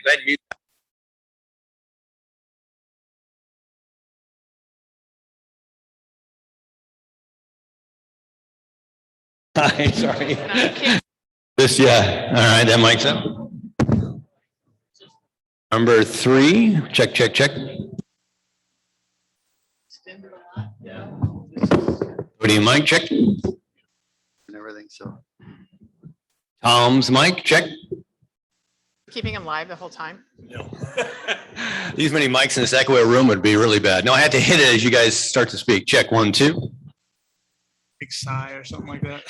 ahead and mute. Hi, sorry. This, yeah. All right, that mic's up. Number 3, check, check, check. Podium mic, check. And everything, so. Tom's mic, check. Keeping them live the whole time? No. These many mics in this echo room would be really bad. No, I had to hit it as you guys start to speak. Check 1, 2. Big sigh or something like that.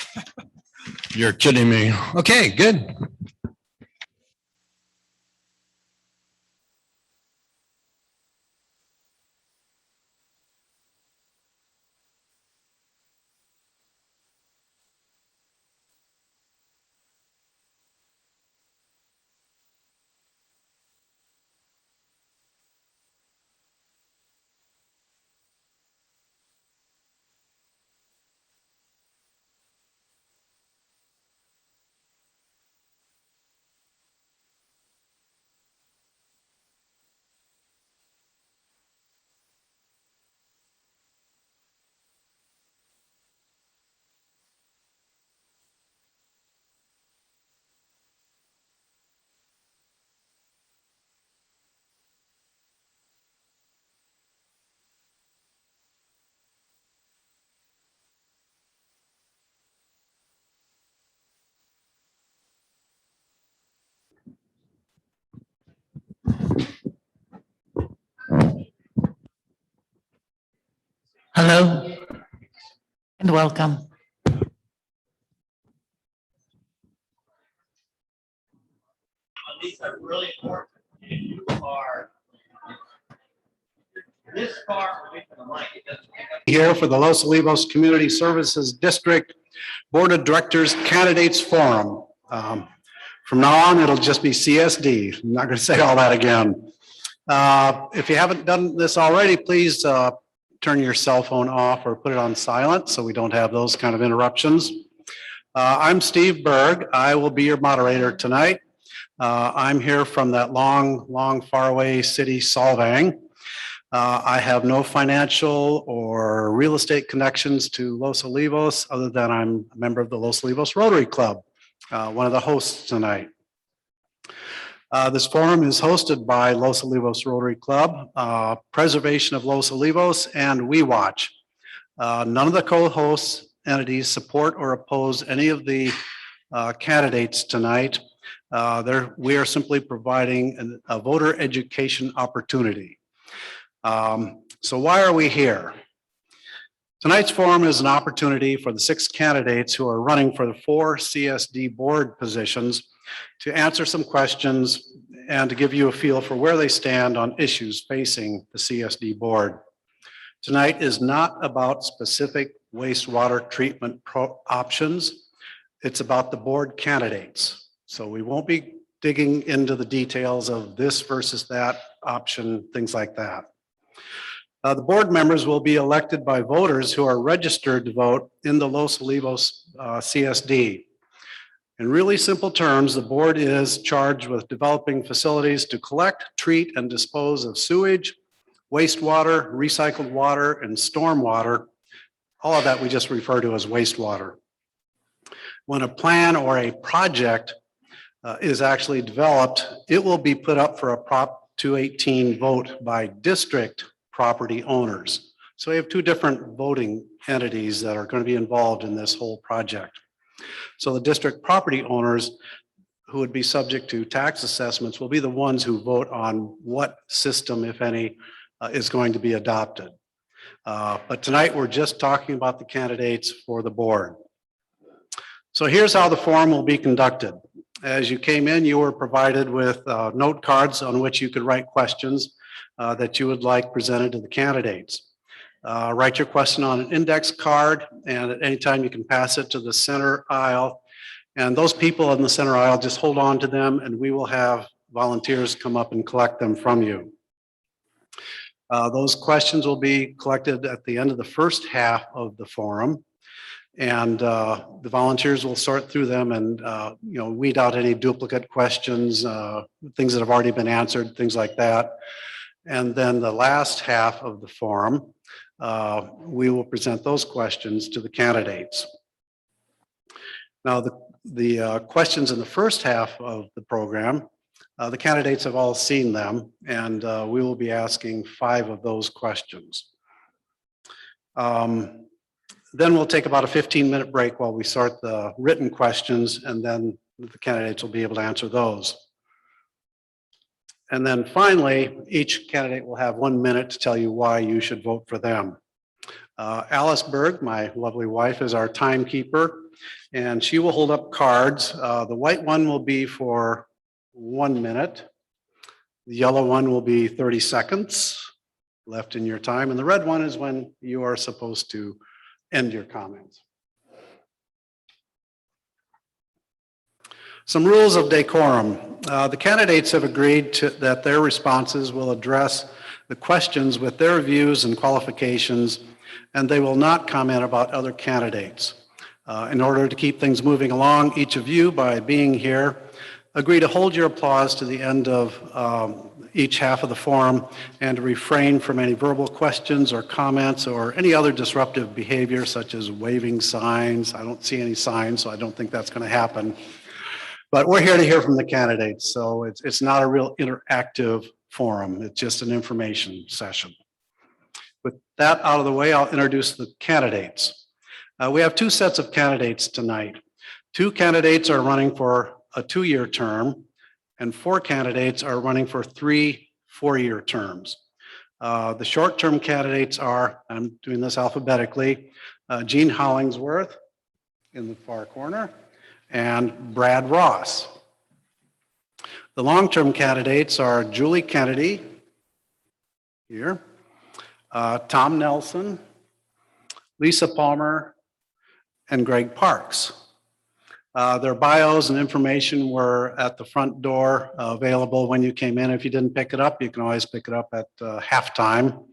You're kidding me. Okay, good. Hello and welcome. These are really important. If you are this far away from the mic, it doesn't pick up. Here for the Los Olivos Community Services District Board of Directors Candidates Forum. From now on, it'll just be CSD. I'm not going to say all that again. If you haven't done this already, please turn your cell phone off or put it on silent so we don't have those kind of interruptions. I'm Steve Berg. I will be your moderator tonight. I'm here from that long, faraway city, Solvang. I have no financial or real estate connections to Los Olivos other than I'm a member of the Los Olivos Rotary Club, one of the hosts tonight. This forum is hosted by Los Olivos Rotary Club, Preservation of Los Olivos, and We Watch. None of the co-host entities support or oppose any of the candidates tonight. We are simply providing a voter education opportunity. So why are we here? Tonight's forum is an opportunity for the 6 candidates who are running for the 4 CSD board positions to answer some questions and to give you a feel for where they stand on issues facing the CSD board. Tonight is not about specific wastewater treatment options. It's about the board candidates. So we won't be digging into the details of this versus that option, things like that. The board members will be elected by voters who are registered to vote in the Los Olivos CSD. In really simple terms, the board is charged with developing facilities to collect, treat, and dispose of sewage, wastewater, recycled water, and stormwater. All of that we just refer to as wastewater. When a plan or a project is actually developed, it will be put up for a Prop 218 vote by district property owners. So we have 2 different voting entities that are going to be involved in this whole project. So the district property owners who would be subject to tax assessments will be the ones who vote on what system, if any, is going to be adopted. But tonight we're just talking about the candidates for the board. So here's how the forum will be conducted. As you came in, you were provided with note cards on which you could write questions that you would like presented to the candidates. Write your question on an index card, and at any time you can pass it to the center aisle. And those people in the center aisle, just hold on to them and we will have volunteers come up and collect them from you. Those questions will be collected at the end of the first half of the forum. And the volunteers will sort through them and, weed out any duplicate questions, things that have already been answered, things like that. And then the last half of the forum, we will present those questions to the candidates. Now, the questions in the first half of the program, the candidates have all seen them, and we will be asking 5 of those questions. Then we'll take about a 15-minute break while we sort the written questions, and then the candidates will be able to answer those. And then finally, each candidate will have 1 minute to tell you why you should vote for them. Alice Berg, my lovely wife, is our timekeeper, and she will hold up cards. The white one will be for 1 minute. The yellow one will be 30 seconds left in your time, and the red one is when you are supposed to end your comments. Some rules of decorum. The candidates have agreed that their responses will address the questions with their views and qualifications, and they will not comment about other candidates. In order to keep things moving along, each of you, by being here, agree to hold your applause to the end of each half of the forum and to refrain from any verbal questions or comments or any other disruptive behavior such as waving signs. I don't see any signs, so I don't think that's going to happen. But we're here to hear from the candidates, so it's not a real interactive forum. It's just an information session. With that out of the way, I'll introduce the candidates. We have 2 sets of candidates tonight. 2 candidates are running for a 2-year term, and 4 candidates are running for 3 4-year terms. The short-term candidates are, I'm doing this alphabetically, Jean Hollingsworth in the far corner, and Brad Ross. The long-term candidates are Julie Kennedy, here, Tom Nelson, Lisa Palmer, and Greg Parks. Their bios and information were at the front door, available when you came in. If you didn't pick it up, you can always pick it up at halftime.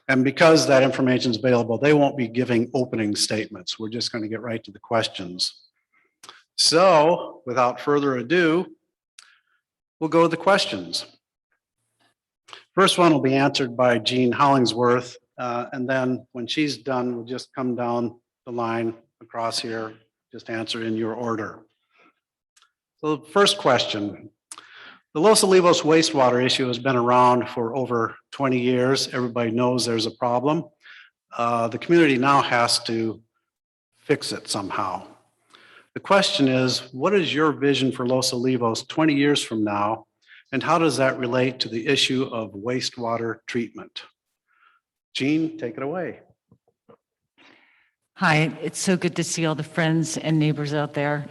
And because that information is available, they won't be giving opening statements. We're just going to get right to the questions. So, without further ado, we'll go to the questions. First one will be answered by Jean Hollingsworth, and then when she's done, we'll just come down the line across here, just answer in your order. So the first question, the Los Olivos wastewater issue has been around for over 20 years. Everybody knows there's a problem. The community now has to fix it somehow. The question is, what is your vision for Los Olivos 20 years from now, and how does that relate to the issue of wastewater treatment? Jean, take it away. Hi, it's so good to see all the friends and neighbors out there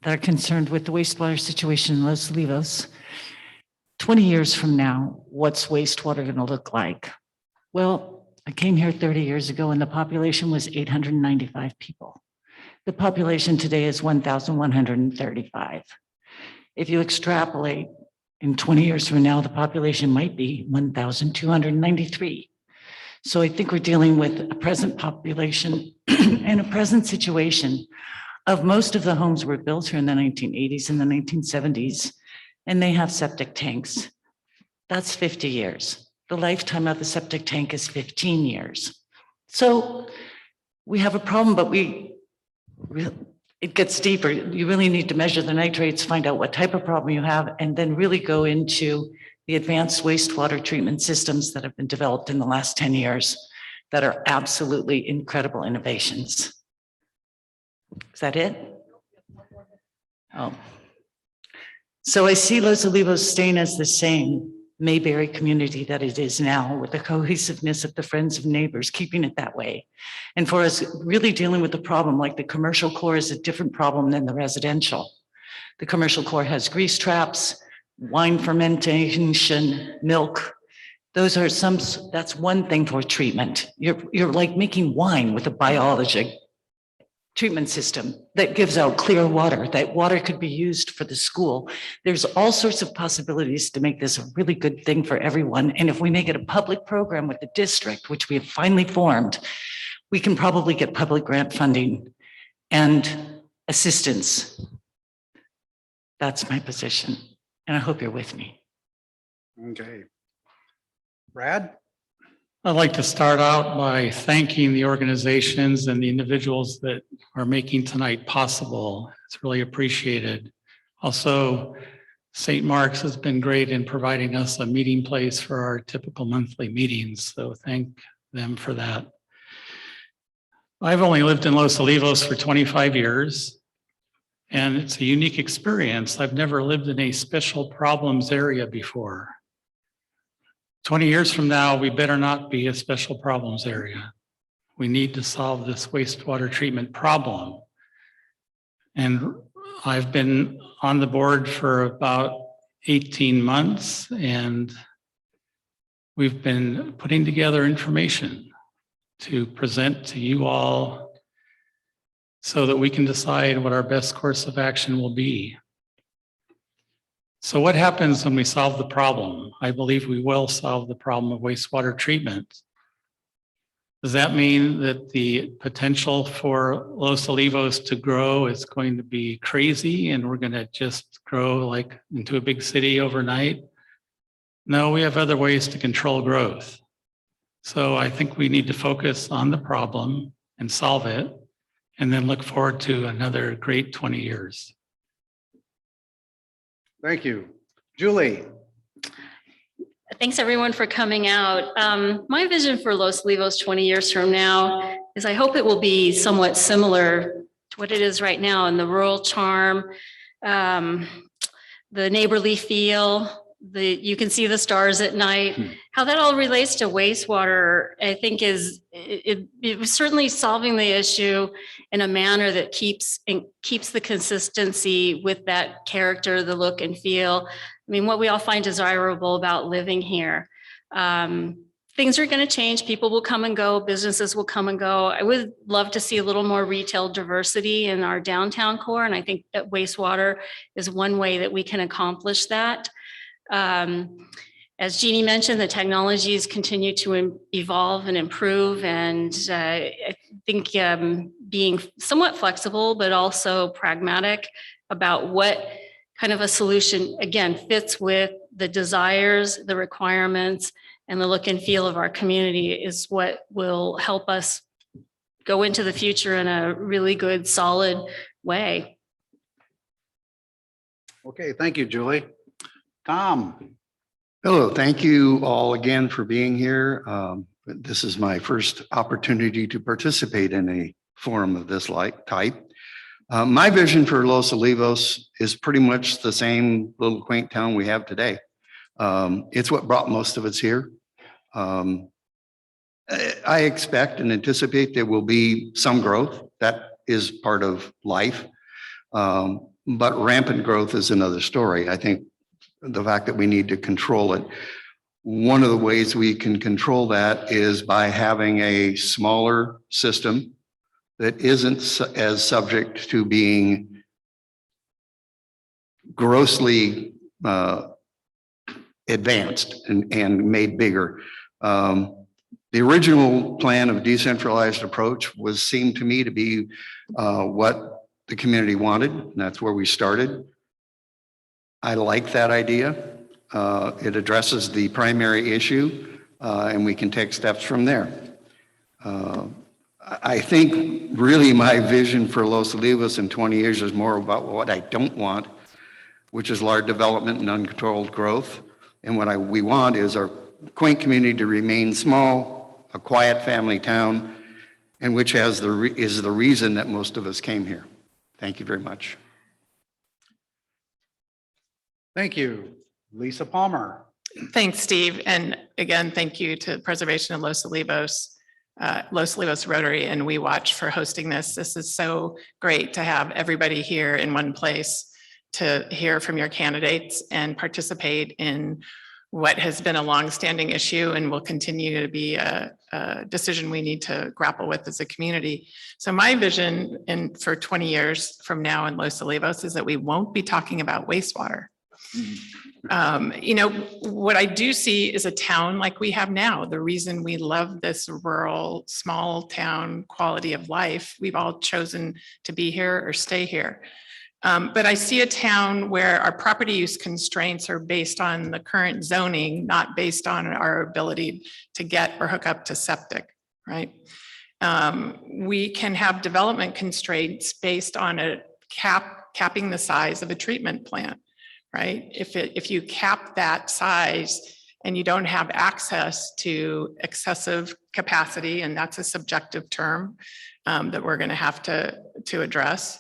that are concerned with the wastewater situation in Los Olivos. 20 years from now, what's wastewater going to look like? Well, I came here 30 years ago and the population was 895 people. The population today is 1,135. If you extrapolate, in 20 years from now, the population might be 1,293. So I think we're dealing with a present population and a present situation of most of the homes were built here in the 1980s and the 1970s, and they have septic tanks. That's 50 years. The lifetime of the septic tank is 15 years. So we have a problem, but it gets deeper. You really need to measure the nitrates, find out what type of problem you have, and then really go into the advanced wastewater treatment systems that have been developed in the last 10 years that are absolutely incredible innovations. Is that it? Oh. So I see Los Olivos staying as the same Mayberry community that it is now, with the cohesiveness of the friends and neighbors, keeping it that way. And for us really dealing with the problem, like the commercial core is a different problem than the residential. The commercial core has grease traps, wine fermentation, milk. Those are that's one thing for treatment. You're like making wine with a biology. treatment system that gives out clear water. That water could be used for the school. There's all sorts of possibilities to make this a really good thing for everyone. And if we make it a public program with the district, which we have finally formed, we can probably get public grant funding and assistance. That's my position. And I hope you're with me. Okay. Brad? I'd like to start out by thanking the organizations and the individuals that are making tonight possible. It's really appreciated. Also, St. Mark's has been great in providing us a meeting place for our typical monthly meetings, so thank them for that. I've only lived in Los Olivos for 25 years, and it's a unique experience. I've never lived in a special problems area before. 20 years from now, we better not be a special problems area. We need to solve this wastewater treatment problem. And I've been on the board for about 18 months, and we've been putting together information to present to you all so that we can decide what our best course of action will be. So what happens when we solve the problem? I believe we will solve the problem of wastewater treatment. Does that mean that the potential for Los Olivos to grow is going to be crazy and we're going to just grow like into a big city overnight? No, we have other ways to control growth. So I think we need to focus on the problem and solve it, and then look forward to another great 20 years. Thank you. Julie? Thanks everyone for coming out. My vision for Los Olivos 20 years from now is I hope it will be somewhat similar to what it is right now in the rural charm, the neighborly feel, you can see the stars at night. How that all relates to wastewater, I think it was certainly solving the issue in a manner that keeps the consistency with that character, the look and feel. I mean, what we all find desirable about living here. Things are going to change. People will come and go. Businesses will come and go. I would love to see a little more retail diversity in our downtown core. And I think that wastewater is one way that we can accomplish that. As Jeannie mentioned, the technologies continue to evolve and improve. And I think being somewhat flexible, but also pragmatic about what kind of a solution, again, fits with the desires, the requirements, and the look and feel of our community is what will help us go into the future in a really good, solid way. Okay, thank you, Julie. Tom? Hello, thank you all again for being here. This is my first opportunity to participate in a forum of this type. My vision for Los Olivos is pretty much the same little quaint town we have today. It's what brought most of us here. I expect and anticipate there will be some growth. That is part of life. But rampant growth is another story. I think the fact that we need to control it. One of the ways we can control that is by having a smaller system that isn't as subject to being grossly advanced and made bigger. The original plan of decentralized approach seemed to me to be what the community wanted, and that's where we started. I like that idea. It addresses the primary issue, and we can take steps from there. I think really my vision for Los Olivos in 20 years is more about what I don't want, which is large development and uncontrolled growth. And what we want is our quaint community to remain small, a quiet family town, and which is the reason that most of us came here. Thank you very much. Thank you. Lisa Palmer? Thanks, Steve. And again, thank you to Preservation of Los Olivos Rotary and We Watch for hosting this. This is so great to have everybody here in one place to hear from your candidates and participate in what has been a longstanding issue and will continue to be a decision we need to grapple with as a community. So my vision for 20 years from now in Los Olivos is that we won't be talking about wastewater. What I do see is a town like we have now. The reason we love this rural, small town quality of life, we've all chosen to be here or stay here. But I see a town where our property use constraints are based on the current zoning, not based on our ability to get or hook up to septic, right? We can have development constraints based on capping the size of a treatment plant, right? If you cap that size and you don't have access to excessive capacity, and that's a subjective term that we're going to have to address,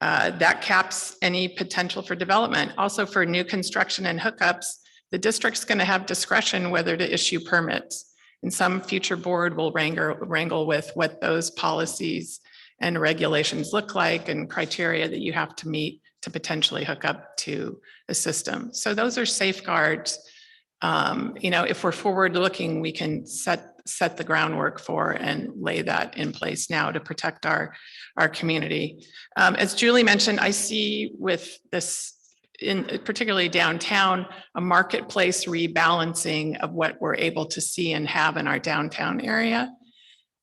that caps any potential for development. Also, for new construction and hookups, the district's going to have discretion whether to issue permits. And some future board will wrangle with what those policies and regulations look like and criteria that you have to meet to potentially hook up to a system. So those are safeguards. If we're forward looking, we can set the groundwork for and lay that in place now to protect our community. As Julie mentioned, I see with this, particularly downtown, a marketplace rebalancing of what we're able to see and have in our downtown area.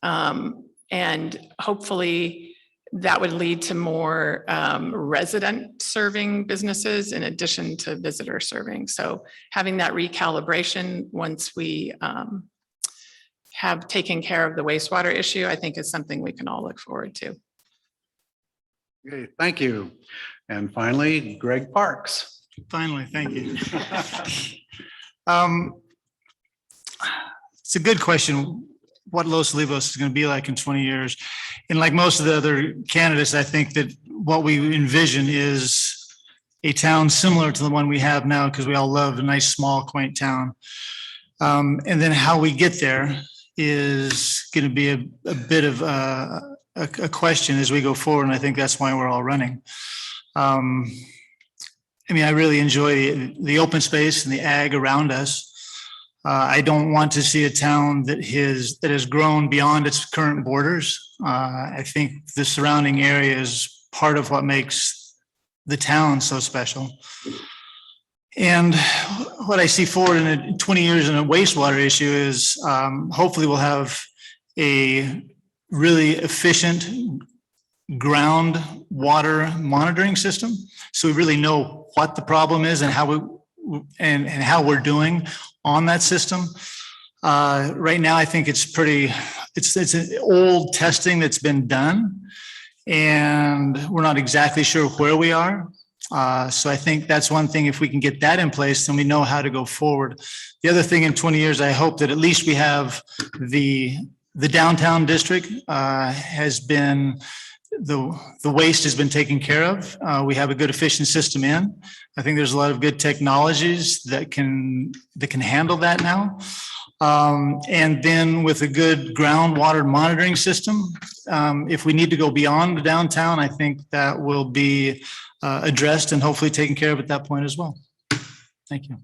And hopefully that would lead to more resident serving businesses in addition to visitor serving. So having that recalibration once we have taken care of the wastewater issue, I think is something we can all look forward to. Okay, thank you. And finally, Greg Parks. Finally, thank you. It's a good question, what Los Olivos is going to be like in 20 years. And like most of the other candidates, I think that what we envision is a town similar to the one we have now, because we all love a nice, small, quaint town. And then how we get there is going to be a bit of a question as we go forward. And I think that's why we're all running. I really enjoy the open space and the ag around us. I don't want to see a town that has grown beyond its current borders. I think the surrounding area is part of what makes the town so special. And what I see forward in 20 years in a wastewater issue is hopefully we'll have a really efficient groundwater monitoring system. So we really know what the problem is and how we're doing on that system. Right now, I think it's an old testing that's been done, and we're not exactly sure where we are. So I think that's one thing. If we can get that in place, then we know how to go forward. The other thing, in 20 years, I hope that at least we have the downtown district has been, the waste has been taken care of. We have a good efficient system in. I think there's a lot of good technologies that can handle that now. And then with a good groundwater monitoring system, if we need to go beyond the downtown, I think that will be addressed and hopefully taken care of at that point as well. Thank you.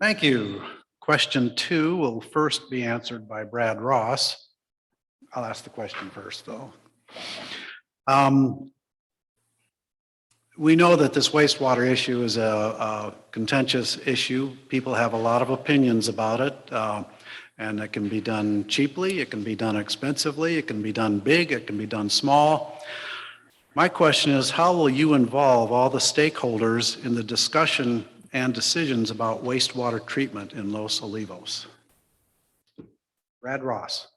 Thank you. Question 2 will first be answered by Brad Ross. I'll ask the question first, though. We know that this wastewater issue is a contentious issue. People have a lot of opinions about it, and it can be done cheaply, it can be done expensively, it can be done big, it can be done small. My question is, how will you involve all the stakeholders in the discussion and decisions about wastewater treatment in Los Olivos? Brad Ross.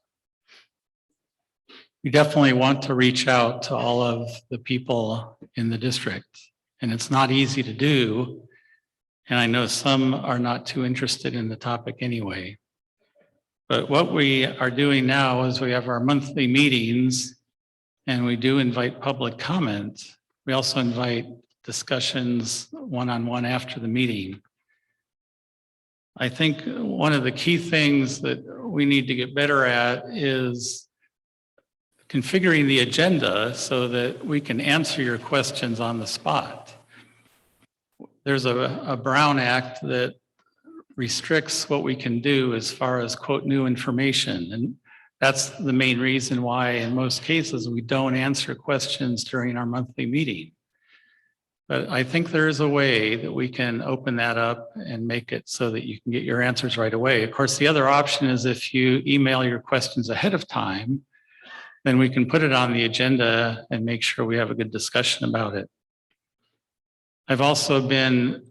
We definitely want to reach out to all of the people in the district, and it's not easy to do. And I know some are not too interested in the topic anyway. But what we are doing now is we have our monthly meetings, and we do invite public comment. We also invite discussions one-on-one after the meeting. I think one of the key things that we need to get better at is configuring the agenda so that we can answer your questions on the spot. There's a Brown Act that restricts what we can do as far as quote new information. And that's the main reason why in most cases we don't answer questions during our monthly meeting. But I think there is a way that we can open that up and make it so that you can get your answers right away. Of course, the other option is if you email your questions ahead of time, then we can put it on the agenda and make sure we have a good discussion about it. I've also been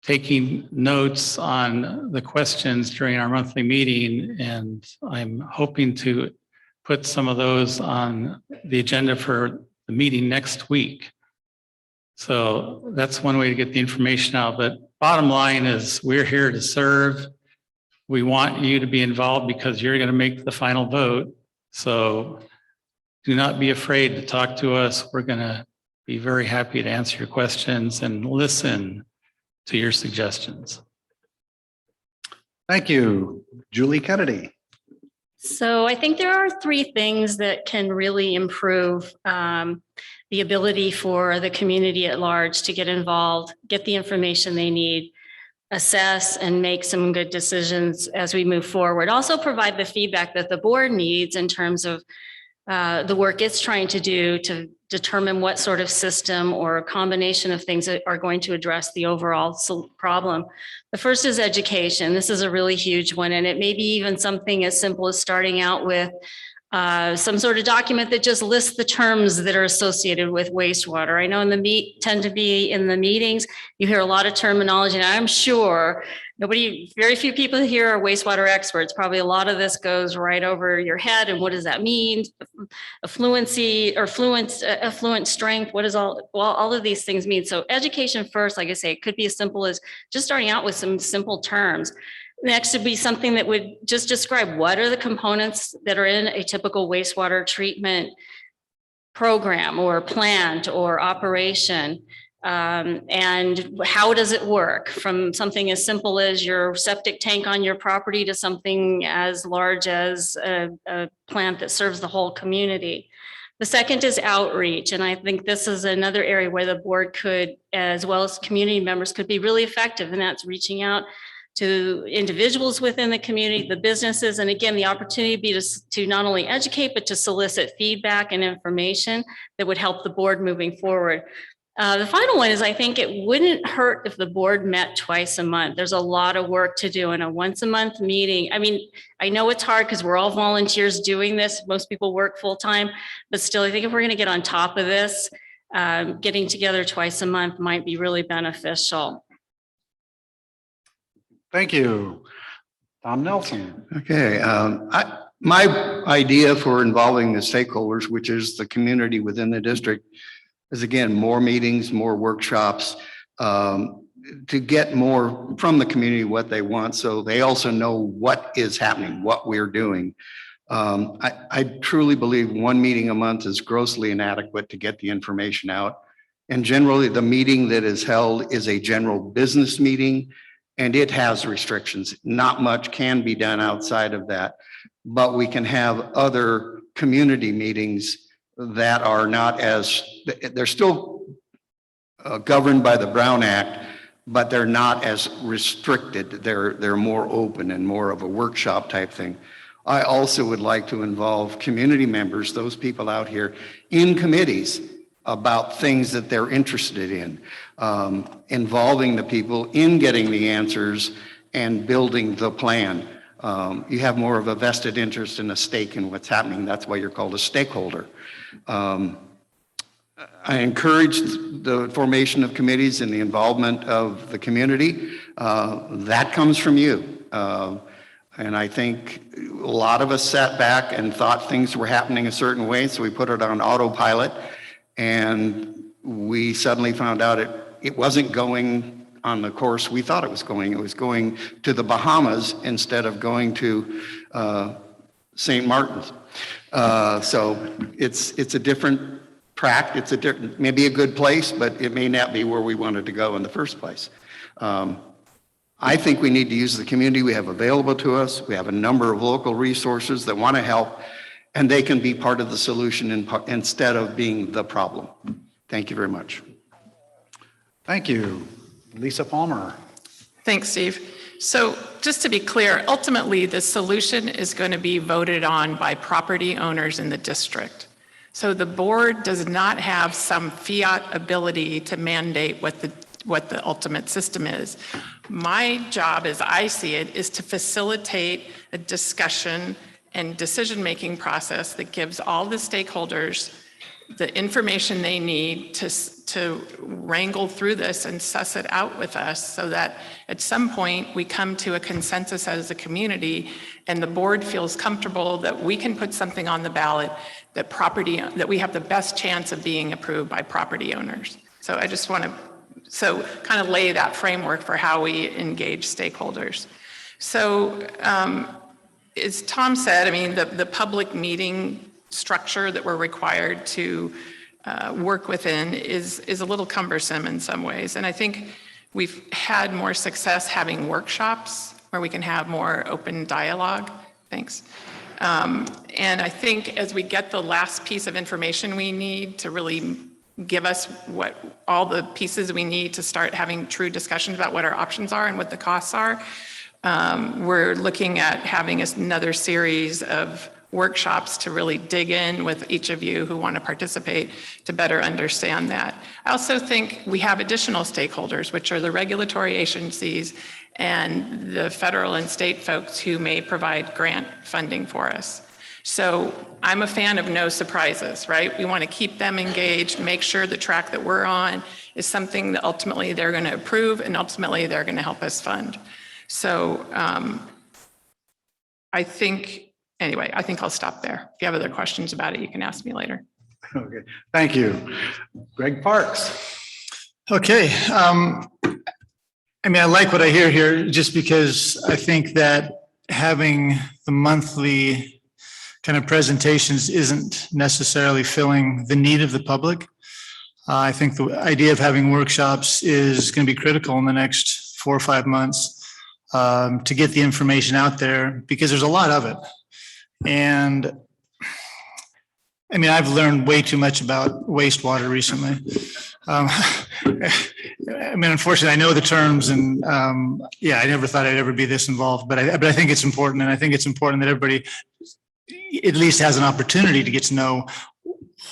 taking notes on the questions during our monthly meeting, and I'm hoping to put some of those on the agenda for the meeting next week. So that's one way to get the information out. But bottom line is we're here to serve. We want you to be involved because you're going to make the final vote. So do not be afraid to talk to us. We're going to be very happy to answer your questions and listen to your suggestions. Thank you. Julie Kennedy. So I think there are three things that can really improve the ability for the community at large to get involved, get the information they need, assess and make some good decisions as we move forward. Also provide the feedback that the board needs in terms of the work it's trying to do to determine what sort of system or a combination of things that are going to address the overall problem. The first is education. This is a really huge one, and it may be even something as simple as starting out with some sort of document that just lists the terms that are associated with wastewater. I know tend to be in the meetings, you hear a lot of terminology, and I'm sure very few people here are wastewater experts. Probably a lot of this goes right over your head. And what does that mean? Affluency or affluent strength. What does all of these things mean? So education first, like I say, it could be as simple as just starting out with some simple terms. Next would be something that would just describe what are the components that are in a typical wastewater treatment program or plant or operation. And how does it work, from something as simple as your septic tank on your property to something as large as a plant that serves the whole community. The second is outreach. And I think this is another area where the board could, as well as community members, could be really effective. And that's reaching out to individuals within the community, the businesses, and again, the opportunity be to not only educate, but to solicit feedback and information that would help the board moving forward. The final one is I think it wouldn't hurt if the board met twice a month. There's a lot of work to do in a once a month meeting. I mean, I know it's hard because we're all volunteers doing this. Most people work full time, but still, I think if we're going to get on top of this, getting together twice a month might be really beneficial. Thank you. Tom Nelson. Okay, my idea for involving the stakeholders, which is the community within the district, is again, more meetings, more workshops, to get more from the community what they want, so they also know what is happening, what we're doing. I truly believe one meeting a month is grossly inadequate to get the information out. And generally, the meeting that is held is a general business meeting, and it has restrictions. Not much can be done outside of that, but we can have other community meetings that are not as, they're still governed by the Brown Act, but they're not as restricted. They're more open and more of a workshop type thing. I also would like to involve community members, those people out here, in committees about things that they're interested in, involving the people in getting the answers and building the plan. You have more of a vested interest and a stake in what's happening. That's why you're called a stakeholder. I encouraged the formation of committees and the involvement of the community. That comes from you. And I think a lot of us sat back and thought things were happening a certain way, so we put it on autopilot. And we suddenly found out it wasn't going on the course we thought it was going. It was going to the Bahamas instead of going to St. Martin's. So it's a different track. It's maybe a good place, but it may not be where we wanted to go in the first place. I think we need to use the community we have available to us. We have a number of local resources that want to help, and they can be part of the solution instead of being the problem. Thank you very much. Thank you. Lisa Palmer. Thanks, Steve. So just to be clear, ultimately, the solution is going to be voted on by property owners in the district. So the board does not have some fiat ability to mandate what the ultimate system is. My job, as I see it, is to facilitate a discussion and decision-making process that gives all the stakeholders the information they need to wrangle through this and suss it out with us so that at some point we come to a consensus as a community and the board feels comfortable that we can put something on the ballot that we have the best chance of being approved by property owners. So I just want to kind of lay that framework for how we engage stakeholders. So as Tom said, I mean, the public meeting structure that we're required to work within is a little cumbersome in some ways. And I think we've had more success having workshops where we can have more open dialogue. Thanks. And I think as we get the last piece of information we need to really give us all the pieces we need to start having true discussions about what our options are and what the costs are, we're looking at having another series of workshops to really dig in with each of you who want to participate to better understand that. I also think we have additional stakeholders, which are the regulatory agencies and the federal and state folks who may provide grant funding for us. So I'm a fan of no surprises, right? We want to keep them engaged, make sure the track that we're on is something that ultimately they're going to approve and ultimately they're going to help us fund. So I think I'll stop there. If you have other questions about it, you can ask me later. Okay, thank you. Greg Parks. Okay. I mean, I like what I hear here just because I think that having the monthly kind of presentations isn't necessarily filling the need of the public. I think the idea of having workshops is going to be critical in the next 4 or 5 months to get the information out there because there's a lot of it. And I mean, I've learned way too much about wastewater recently. I mean, unfortunately, I know the terms and yeah, I never thought I'd ever be this involved, but I think it's important. And I think it's important that everybody at least has an opportunity to get to know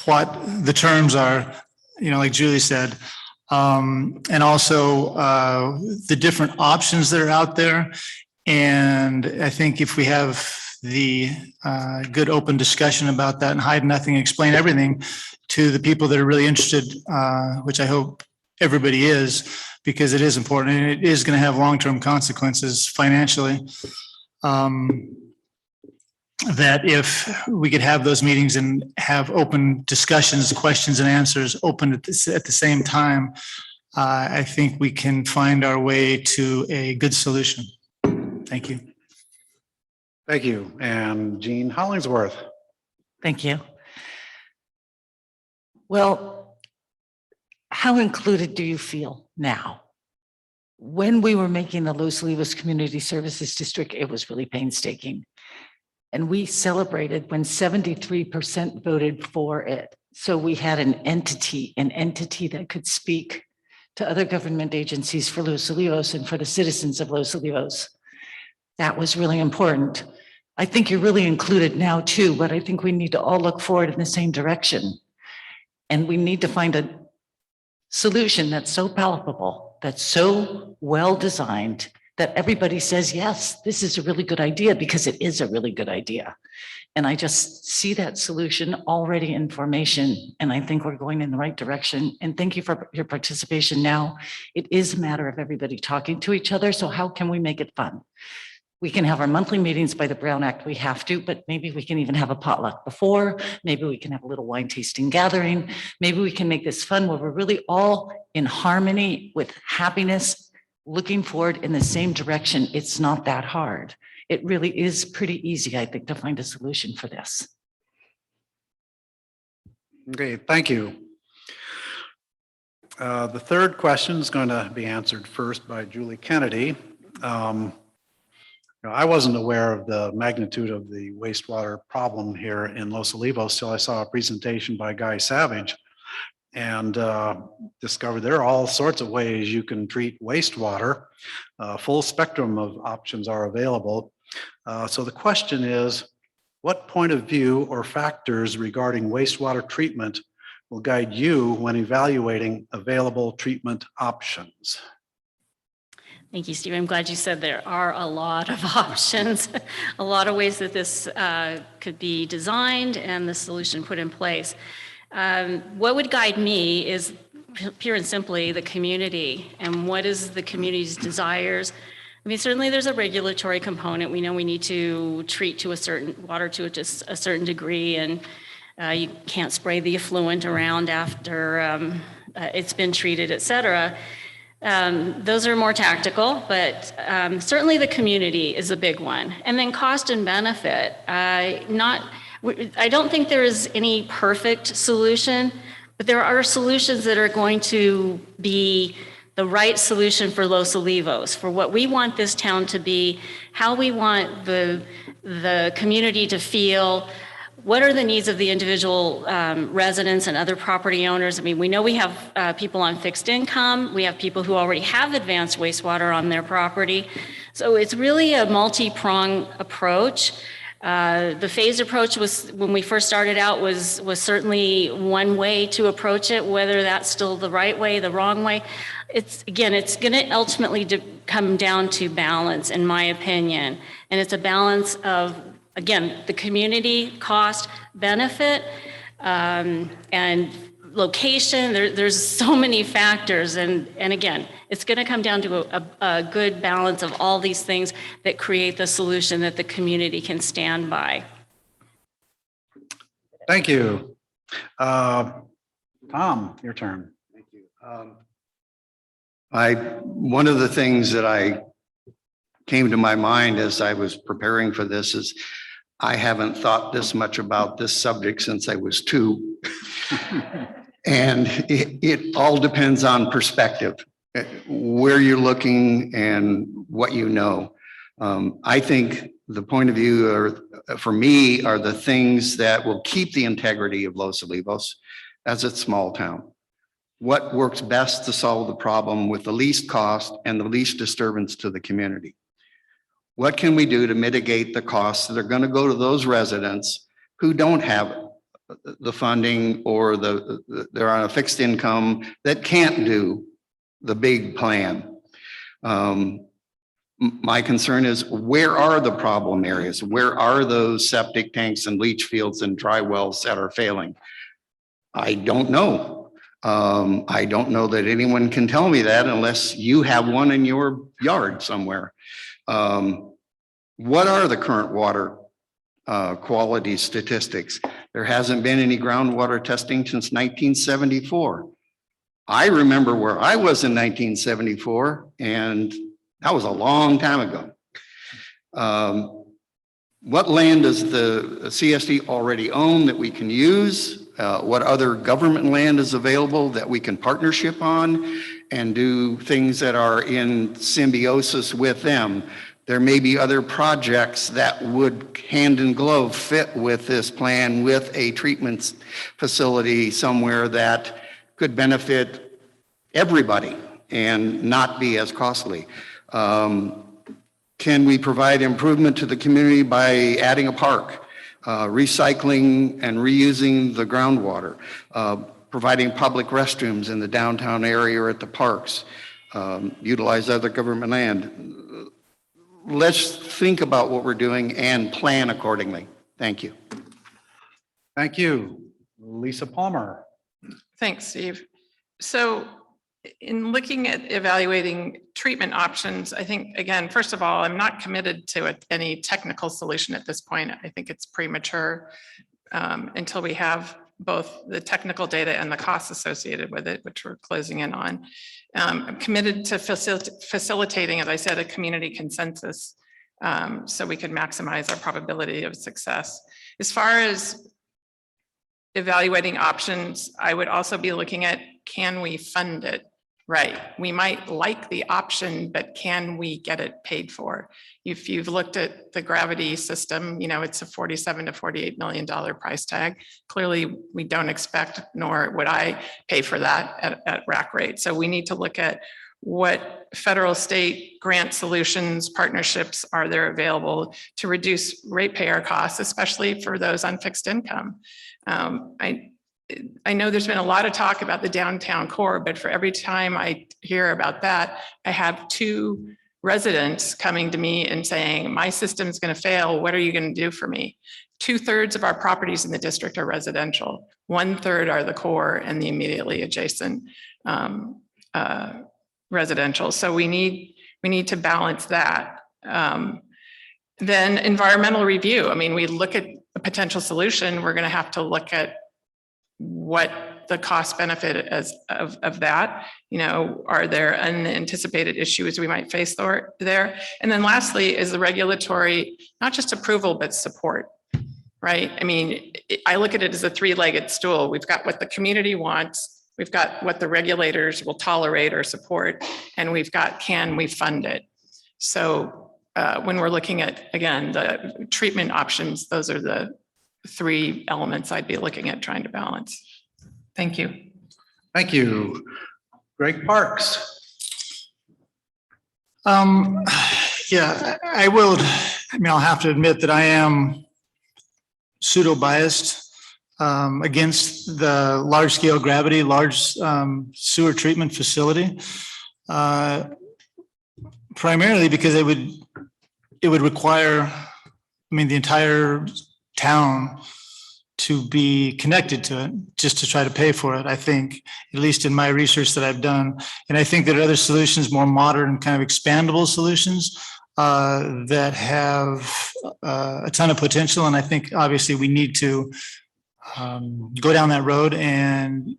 what the terms are, you know, like Julie said, and also the different options that are out there. And I think if we have the good open discussion about that and hide nothing, explain everything to the people that are really interested, which I hope everybody is, because it is important and it is going to have long-term consequences financially. That if we could have those meetings and have open discussions, questions and answers open at the same time, I think we can find our way to a good solution. Thank you. Thank you. And Jean Hollingsworth. Thank you. Well, how included do you feel now? When we were making the Los Olivos Community Services District, it was really painstaking. And we celebrated when 73% voted for it. So we had an entity that could speak to other government agencies for Los Olivos and for the citizens of Los Olivos. That was really important. I think you're really included now too, but I think we need to all look forward in the same direction. And we need to find a solution that's so palpable, that's so well designed, that everybody says, yes, this is a really good idea, because it is a really good idea. And I just see that solution already in formation, and I think we're going in the right direction. And thank you for your participation now. It is a matter of everybody talking to each other. So how can we make it fun? We can have our monthly meetings by the Brown Act. We have to, but maybe we can even have a potluck before. Maybe we can have a little wine tasting gathering. Maybe we can make this fun where we're really all in harmony with happiness, looking forward in the same direction. It's not that hard. It really is pretty easy, I think, to find a solution for this. Okay, thank you. The third question is going to be answered first by Julie Kennedy. I wasn't aware of the magnitude of the wastewater problem here in Los Olivos till I saw a presentation by Guy Savage. and discovered there are all sorts of ways you can treat wastewater. Full spectrum of options are available. So the question is, what point of view or factors regarding wastewater treatment will guide you when evaluating available treatment options? Thank you, Steve. I'm glad you said there are a lot of options, a lot of ways that this could be designed and the solution put in place. What would guide me is pure and simply the community and what is the community's desires. I mean, certainly there's a regulatory component. We know we need to treat to a certain water to just a certain degree, and you can't spray the effluent around after it's been treated, et cetera. Those are more tactical, but certainly the community is a big one. And then cost and benefit. I don't think there is any perfect solution, but there are solutions that are going to be the right solution for Los Olivos, for what we want this town to be, how we want the community to feel. What are the needs of the individual residents and other property owners? I mean, we know we have people on fixed income. We have people who already have advanced wastewater on their property. So it's really a multi-pronged approach. The phased approach was, when we first started out, was certainly one way to approach it. Whether that's still the right way, the wrong way, it's going to ultimately come down to balance, in my opinion. And it's a balance of, again, the community, cost, benefit, and location. There's so many factors. And again, it's going to come down to a good balance of all these things that create the solution that the community can stand by. Thank you. Tom, your turn. Thank you. One of the things that I came to my mind as I was preparing for this is I haven't thought this much about this subject since I was 2. And it all depends on perspective, where you're looking and what you know. I think the point of view for me are the things that will keep the integrity of Los Olivos as a small town. What works best to solve the problem with the least cost and the least disturbance to the community? What can we do to mitigate the costs that are going to go to those residents who don't have the funding or they're on a fixed income that can't do the big plan? My concern is, where are the problem areas? Where are those septic tanks and leach fields and dry wells that are failing? I don't know. I don't know that anyone can tell me that unless you have one in your yard somewhere. What are the current water quality statistics? There hasn't been any groundwater testing since 1974. I remember where I was in 1974, and that was a long time ago. What land does the CSD already own that we can use? What other government land is available that we can partnership on and do things that are in symbiosis with them? There may be other projects that would hand in glove fit with this plan, with a treatment facility somewhere that could benefit everybody and not be as costly. Can we provide improvement to the community by adding a park, recycling and reusing the groundwater, providing public restrooms in the downtown area or at the parks, utilize other government land? Let's think about what we're doing and plan accordingly. Thank you. Thank you. Lisa Palmer. Thanks, Steve. So in looking at evaluating treatment options, I think, again, first of all, I'm not committed to any technical solution at this point. I think it's premature until we have both the technical data and the costs associated with it, which we're closing in on. I'm committed to facilitating, as I said, a community consensus so we can maximize our probability of success. As far as evaluating options, I would also be looking at, can we fund it? right, we might like the option, but can we get it paid for? If you've looked at the gravity system, you know, it's a $47 to $48 million price tag. Clearly, we don't expect, nor would I pay for that at rack rate. So we need to look at what federal, state grant solutions, partnerships are there available to reduce ratepayer costs, especially for those on fixed income. I know there's been a lot of talk about the downtown core, but for every time I hear about that, I have 2 residents coming to me and saying, my system's going to fail. What are you going to do for me? 2/3 of our properties in the district are residential. 1/3 are the core and the immediately adjacent residential. So we need to balance that. Then environmental review. I mean, we look at a potential solution. We're going to have to look at what the cost benefit is of that. You know, are there unanticipated issues we might face there? And then lastly is the regulatory, not just approval, but support, right? I mean, I look at it as a 3-legged stool. We've got what the community wants, we've got what the regulators will tolerate or support, and we've got, can we fund it? So when we're looking at, again, the treatment options, those are the 3 elements I'd be looking at trying to balance. Thank you. Thank you. Greg Parks. Yeah, I will, I mean, I'll have to admit that I am pseudo biased against the large scale gravity, large sewer treatment facility. Primarily because it would require, I mean, the entire town to be connected to it just to try to pay for it, I think, at least in my research that I've done. And I think there are other solutions, more modern kind of expandable solutions that have a ton of potential. And I think obviously we need to go down that road and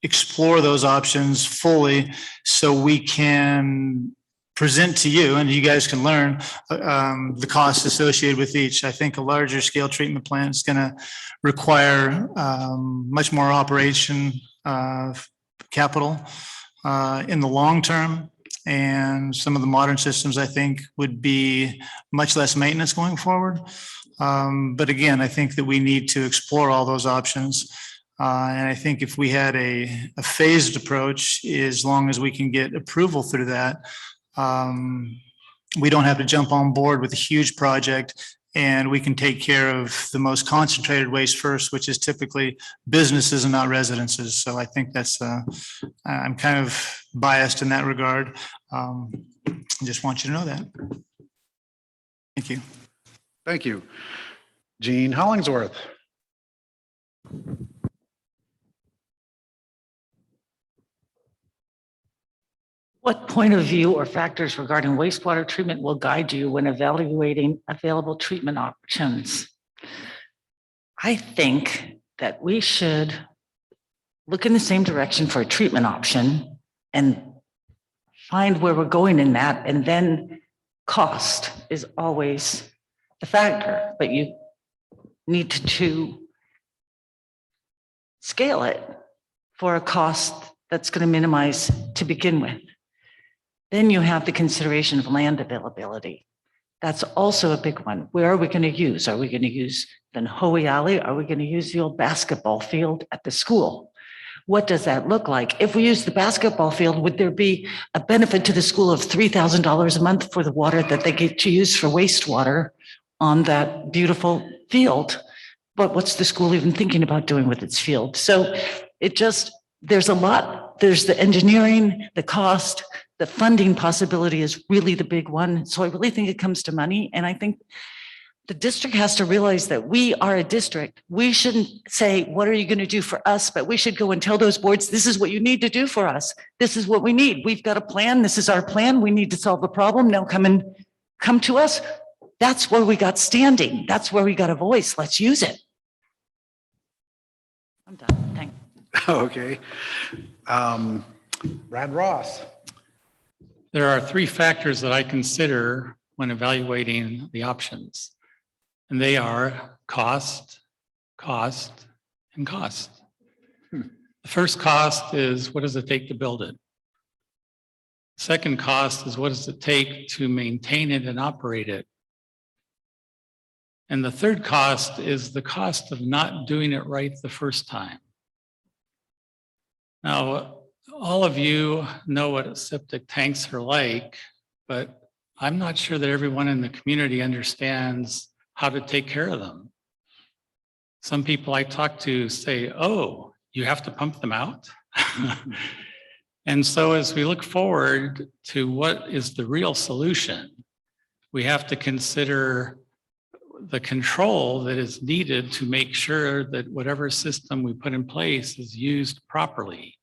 explore those options fully so we can present to you and you guys can learn the costs associated with each. I think a larger scale treatment plant is going to require much more operation capital in the long term. And some of the modern systems, I think, would be much less maintenance going forward. But again, I think that we need to explore all those options. And I think if we had a phased approach, as long as we can get approval through that, we don't have to jump on board with a huge project, and we can take care of the most concentrated waste first, which is typically businesses and not residences. So I think that's, I'm kind of biased in that regard. I just want you to know that. Thank you. Thank you. Gene Hollingsworth. What point of view or factors regarding wastewater treatment will guide you when evaluating available treatment options? I think that we should look in the same direction for a treatment option and find where we're going in that. And then cost is always a factor, but you need to scale it for a cost that's going to minimize to begin with. Then you have the consideration of land availability. That's also a big one. Where are we going to use? Are we going to use the Hoey Alley? Are we going to use the old basketball field at the school? What does that look like? If we use the basketball field, would there be a benefit to the school of $3,000 a month for the water that they get to use for wastewater on that beautiful field? But what's the school even thinking about doing with its field? So it just, there's a lot. There's the engineering, the cost, the funding possibility is really the big one. So I really think it comes to money. And I think the district has to realize that we are a district. We shouldn't say, what are you going to do for us? But we should go and tell those boards, this is what you need to do for us. This is what we need. We've got a plan. This is our plan. We need to solve the problem. Now come to us. That's where we got standing. That's where we got a voice. Let's use it. I'm done. Thanks. Okay. Brad Ross. There are 3 factors that I consider when evaluating the options, and they are cost, cost, and cost. The first cost is, what does it take to build it? Second cost is what does it take to maintain it and operate it? And the third cost is the cost of not doing it right the first time. Now, all of you know what septic tanks are like, but I'm not sure that everyone in the community understands how to take care of them. Some people I talk to say, oh, you have to pump them out? And so as we look forward to what is the real solution, we have to consider the control that is needed to make sure that whatever system we put in place is used properly.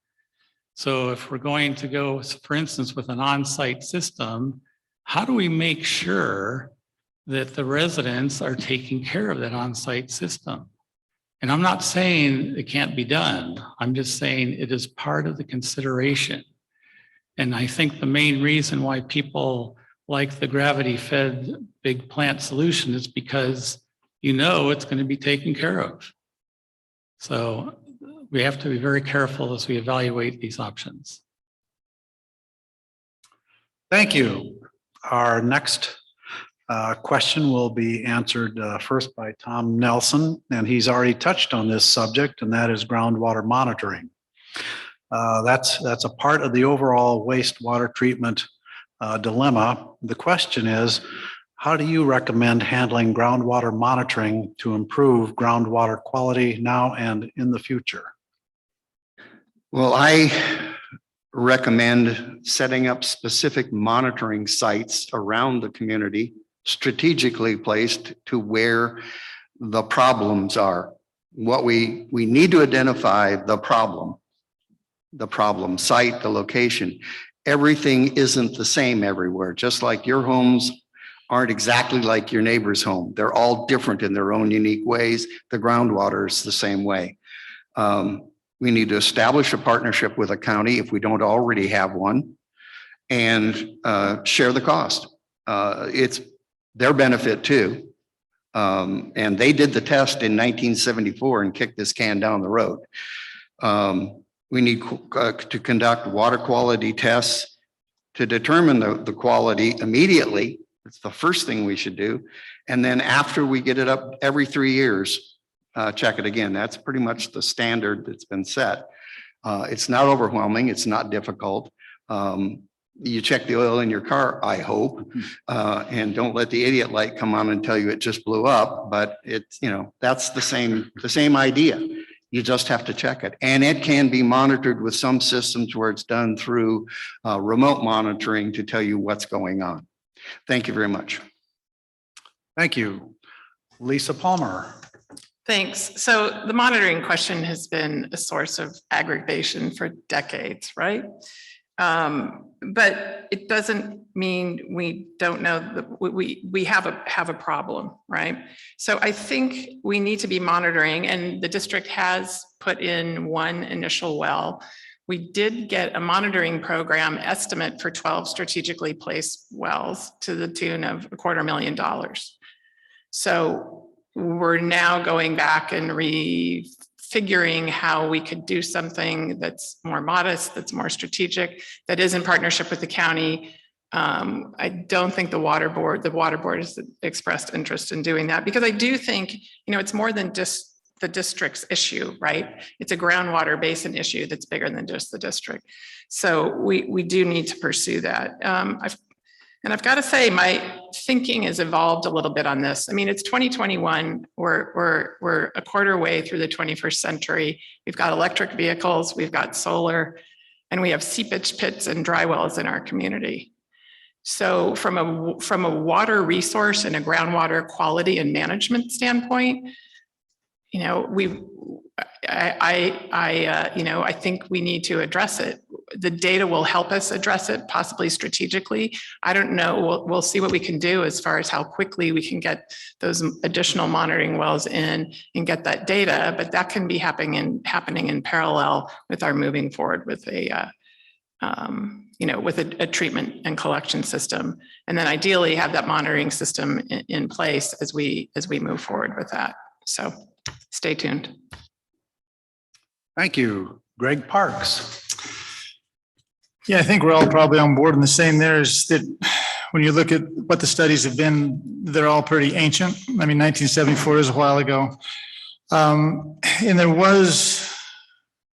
So if we're going to go, for instance, with an on-site system, how do we make sure that the residents are taking care of that on-site system? And I'm not saying it can't be done. I'm just saying it is part of the consideration. And I think the main reason why people like the gravity-fed big plant solution is because you know it's going to be taken care of. So we have to be very careful as we evaluate these options. Thank you. Our next question will be answered first by Tom Nelson, and he's already touched on this subject, and that is groundwater monitoring. That's a part of the overall wastewater treatment dilemma. The question is, how do you recommend handling groundwater monitoring to improve groundwater quality now and in the future? Well, I recommend setting up specific monitoring sites around the community, strategically placed to where the problems are. What we need to identify the problem site, the location. Everything isn't the same everywhere, just like your homes aren't exactly like your neighbor's home. They're all different in their own unique ways. The groundwater is the same way. We need to establish a partnership with a county if we don't already have one, and share the cost. It's their benefit too. And they did the test in 1974 and kicked this can down the road. We need to conduct water quality tests to determine the quality immediately. It's the first thing we should do. And then after we get it up every 3 years, check it again. That's pretty much the standard that's been set. It's not overwhelming. It's not difficult. You check the oil in your car, I hope, and don't let the idiot light come on and tell you it just blew up. But it's, that's the same idea. You just have to check it. And it can be monitored with some systems where it's done through remote monitoring to tell you what's going on. Thank you very much. Thank you. Lisa Palmer. Thanks. So the monitoring question has been a source of aggravation for decades, right? But it doesn't mean we don't know that we have a problem, right? So I think we need to be monitoring, and the district has put in one initial well. We did get a monitoring program estimate for 12 strategically placed wells to the tune of $250,000. So we're now going back and refiguring how we could do something that's more modest, that's more strategic, that is in partnership with the county. I don't think the water board has expressed interest in doing that, because I do think, it's more than just the district's issue, right? It's a groundwater basin issue that's bigger than just the district. So we do need to pursue that. I've got to say, my thinking has evolved a little bit on this. I mean, it's 2021. We're a quarter way through the 21st century. We've got electric vehicles, we've got solar, and we have seepage pits and dry wells in our community. So from a water resource and a groundwater quality and management standpoint, I think we need to address it. The data will help us address it, possibly strategically. I don't know. We'll see what we can do as far as how quickly we can get those additional monitoring wells in and get that data. But that can be happening in parallel with our moving forward with a treatment and collection system, and then ideally have that monitoring system in place as we move forward with that. So stay tuned. Thank you. Greg Parks. Yeah, I think we're all probably on board, and the same there is that when you look at what the studies have been, they're all pretty ancient. I mean, 1974 is a while ago. And there was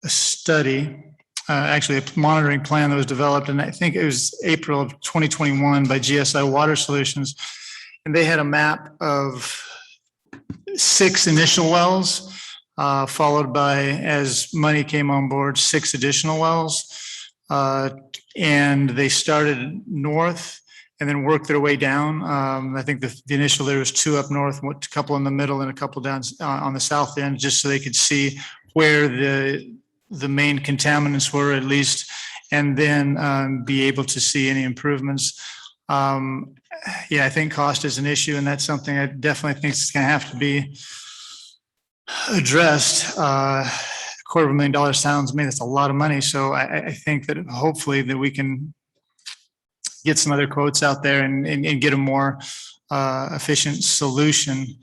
a study, actually a monitoring plan that was developed, and I think it was April of 2021 by GSI Water Solutions. And they had a map of 6 initial wells, followed by, as money came on board, 6 additional wells. And they started north and then worked their way down. I think the initial, there was 2 up north, a couple in the middle and a couple down on the south end, just so they could see where the main contaminants were at least, and then be able to see any improvements. Yeah, I think cost is an issue, and that's something I definitely think is going to have to be addressed. $250,000 sounds to me, that's a lot of money. So I think that hopefully that we can get some other quotes out there and get a more efficient solution.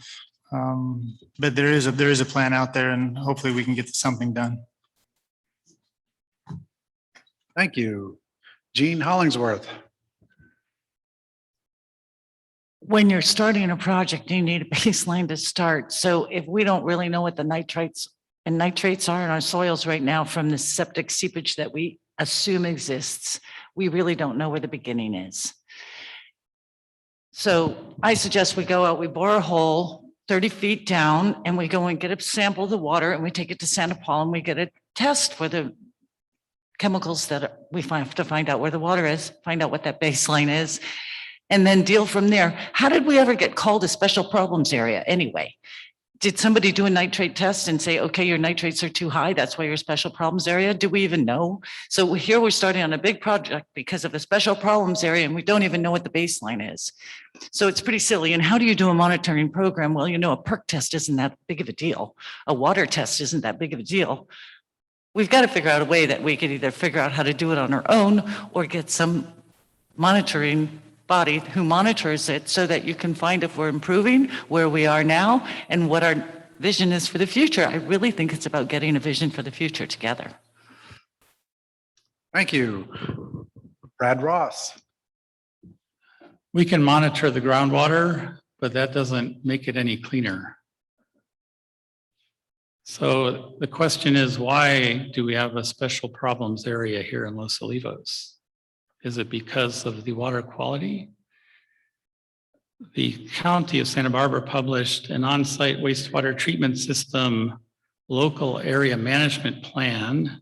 But there is a plan out there, and hopefully we can get something done. Thank you. Gene Hollingsworth. When you're starting a project, you need a baseline to start. So if we don't really know what the nitrates are in our soils right now from the septic seepage that we assume exists, we really don't know where the beginning is. So I suggest we go out, we bore a hole 30 feet down, and we go and get a sample of the water, and we take it to Santa Paula, and we get a test for the chemicals that we have to find out where the water is, find out what that baseline is, and then deal from there. How did we ever get called a special problems area anyway? Did somebody do a nitrate test and say, okay, your nitrates are too high, that's why you're a special problems area? Do we even know? So here we're starting on a big project because of a special problems area, and we don't even know what the baseline is. So it's pretty silly. And how do you do a monitoring program? Well, you know, a perk test isn't that big of a deal. A water test isn't that big of a deal. We've got to figure out a way that we could either figure out how to do it on our own or get some monitoring body who monitors it so that you can find if we're improving, where we are now, and what our vision is for the future. I really think it's about getting a vision for the future together. Thank you. Brad Ross. We can monitor the groundwater, but that doesn't make it any cleaner. So the question is, why do we have a special problems area here in Los Olivos? Is it because of the water quality? The County of Santa Barbara published an on-site wastewater treatment system local area management plan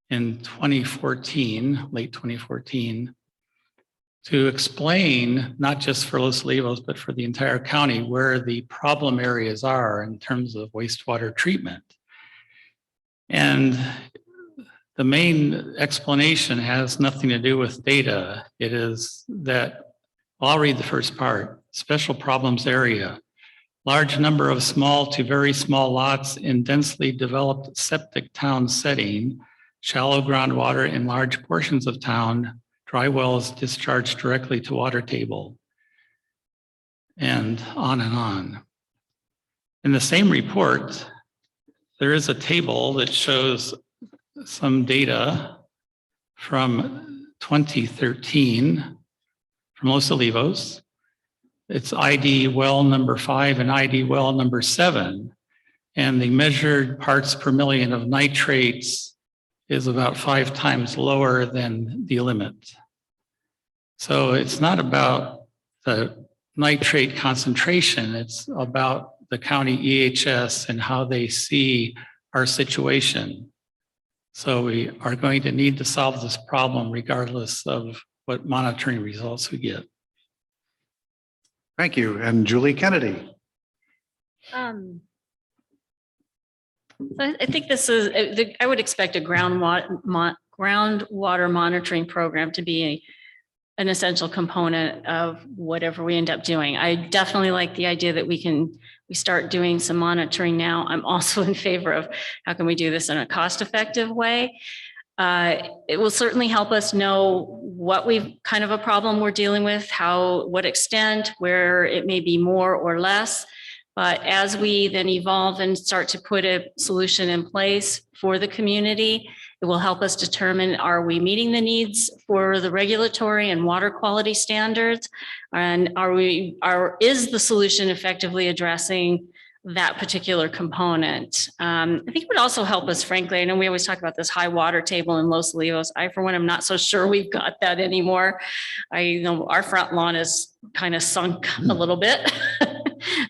in 2014, late 2014, to explain, not just for Los Olivos, but for the entire county, where the problem areas are in terms of wastewater treatment. And the main explanation has nothing to do with data. It is that, I'll read the first part, special problems area. Large number of small to very small lots in densely developed septic town setting, shallow groundwater in large portions of town, dry wells discharged directly to water table, and on and on. In the same report, there is a table that shows some data from 2013 from Los Olivos. It's ID well number 5 and ID well number 7. And the measured parts per million of nitrates is about 5 times lower than the limit. So it's not about the nitrate concentration, it's about the county EHS and how they see our situation. So we are going to need to solve this problem regardless of what monitoring results we get. Thank you. And Julie Kennedy. I think this is, I would expect a groundwater monitoring program to be an essential component of whatever we end up doing. I definitely like the idea that we start doing some monitoring now. I'm also in favor of how can we do this in a cost-effective way. It will certainly help us know what kind of a problem we're dealing with, what extent, where it may be more or less. But as we then evolve and start to put a solution in place for the community, It will help us determine, are we meeting the needs for the regulatory and water quality standards? And is the solution effectively addressing that particular component? I think it would also help us, frankly. I know we always talk about this high water table in Los Olivos. I, for one, am not so sure we've got that anymore. I know our front lawn is kind of sunk a little bit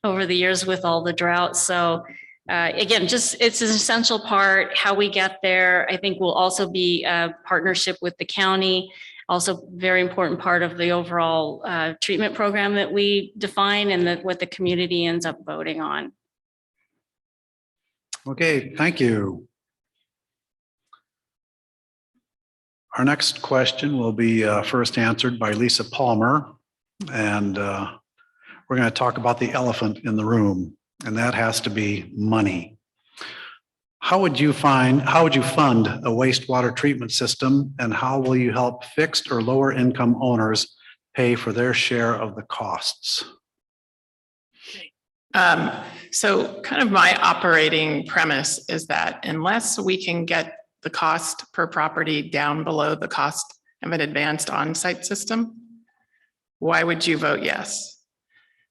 over the years with all the drought. So again, just it's an essential part. How we get there, I think, will also be a partnership with the county. Also, very important part of the overall treatment program that we define and what the community ends up voting on. Okay, thank you. Our next question will be first answered by Lisa Palmer. And we're going to talk about the elephant in the room, and that has to be money. How would you fund a wastewater treatment system, and how will you help fixed or lower income owners pay for their share of the costs? So kind of my operating premise is that unless we can get the cost per property down below the cost of an advanced on-site system, why would you vote yes?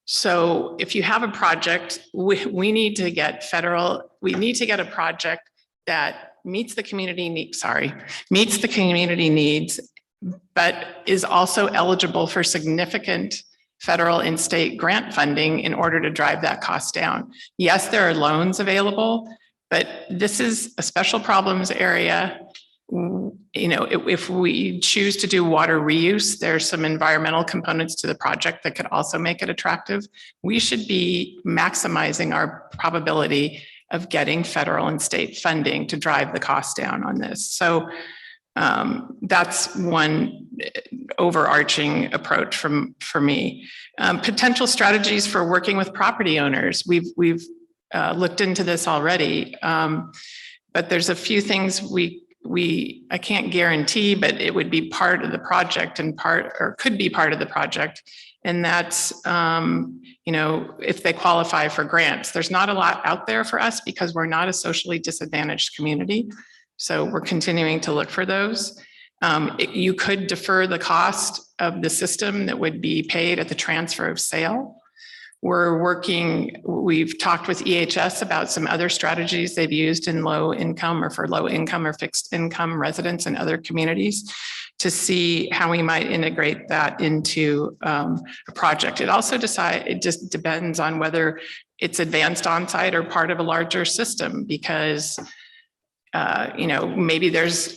So if you have a project, we need to get a project that meets the community needs, but is also eligible for significant federal and state grant funding in order to drive that cost down. Yes, there are loans available, but this is a special problems area. If we choose to do water reuse, there's some environmental components to the project that could also make it attractive. We should be maximizing our probability of getting federal and state funding to drive the cost down on this. So that's one overarching approach for me. Potential strategies for working with property owners. We've looked into this already, but there's a few things I can't guarantee, but it would be part of the project could be part of the project. And that's, if they qualify for grants. There's not a lot out there for us because we're not a socially disadvantaged community. So we're continuing to look for those. You could defer the cost of the system that would be paid at the transfer of sale. We've talked with EHS about some other strategies they've used in low income or fixed income residents in other communities to see how we might integrate that into a project. It just depends on whether it's advanced on-site or part of a larger system, because maybe there's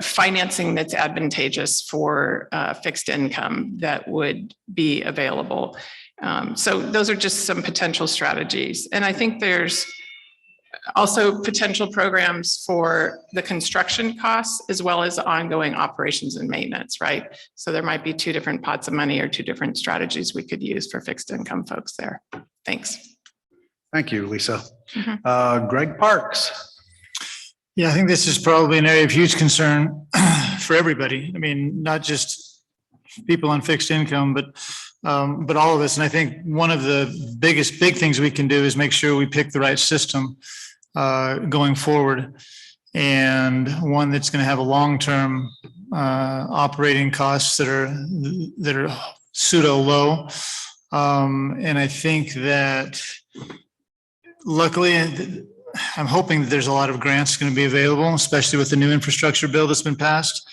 financing that's advantageous for fixed income that would be available. So those are just some potential strategies. And I think there's also potential programs for the construction costs as well as ongoing operations and maintenance, right? So there might be two different pots of money or two different strategies we could use for fixed income folks there. Thanks. Thank you, Lisa. Greg Parks. Yeah, I think this is probably an area of huge concern for everybody. I mean, not just people on fixed income, but all of us. And I think one of the big things we can do is make sure we pick the right system going forward, and one that's going to have a long-term operating costs that are pseudo low. And I think that luckily, I'm hoping that there's a lot of grants going to be available, especially with the new infrastructure bill that's been passed.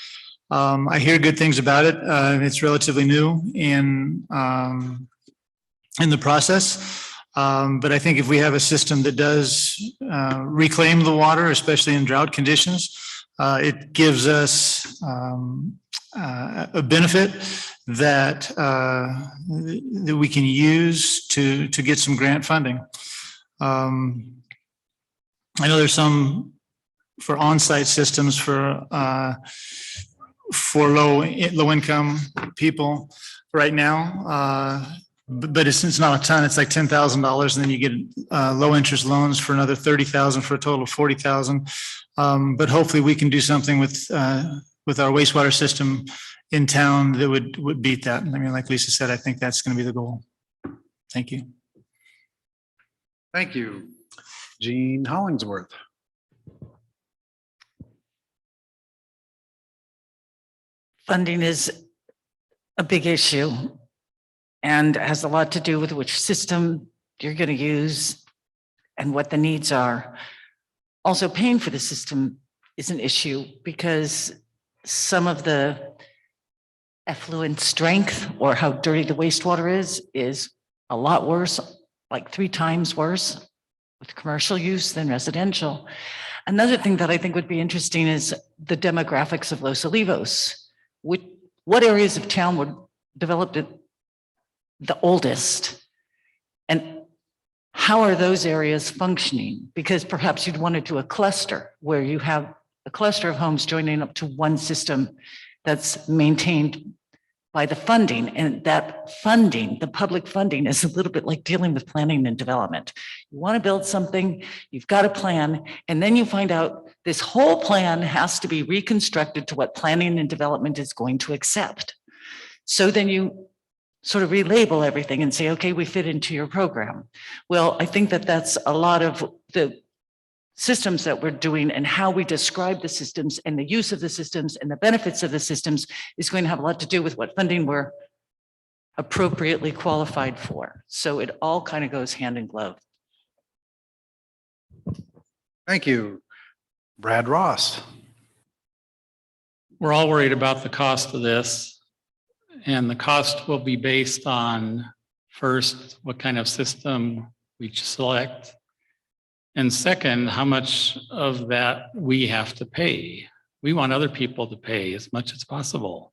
I hear good things about it. It's relatively new in the process. But I think if we have a system that does reclaim the water, especially in drought conditions, it gives us a benefit that we can use to get some grant funding. I know there's some for on-site systems for low income people right now, but it's not a ton. It's like $10,000, and then you get low interest loans for another $30,000 for a total of $40,000. But hopefully we can do something with our wastewater system in town that would beat that. I mean, like Lisa said, I think that's going to be the goal. Thank you. Thank you. Gene Hollingsworth. funding is a big issue and has a lot to do with which system you're going to use and what the needs are. Also, paying for the system is an issue because some of the effluent strength or how dirty the wastewater is a lot worse, like 3 times worse with commercial use than residential. Another thing that I think would be interesting is the demographics of Los Olivos. What areas of town were developed at the oldest? And how are those areas functioning? Because perhaps you'd want to do a cluster where you have a cluster of homes joining up to one system that's maintained by the funding. And that funding, the public funding, is a little bit like dealing with planning and development. You want to build something, you've got a plan, and then you find out this whole plan has to be reconstructed to what planning and development is going to accept. So then you sort of relabel everything and say, okay, we fit into your program. Well, I think that that's a lot of the systems that we're doing, and how we describe the systems and the use of the systems and the benefits of the systems is going to have a lot to do with what funding we're appropriately qualified for. So it all kind of goes hand in glove. Thank you. Brad Ross. We're all worried about the cost of this, and the cost will be based on, first, what kind of system we select, and second, how much of that we have to pay. We want other people to pay as much as possible.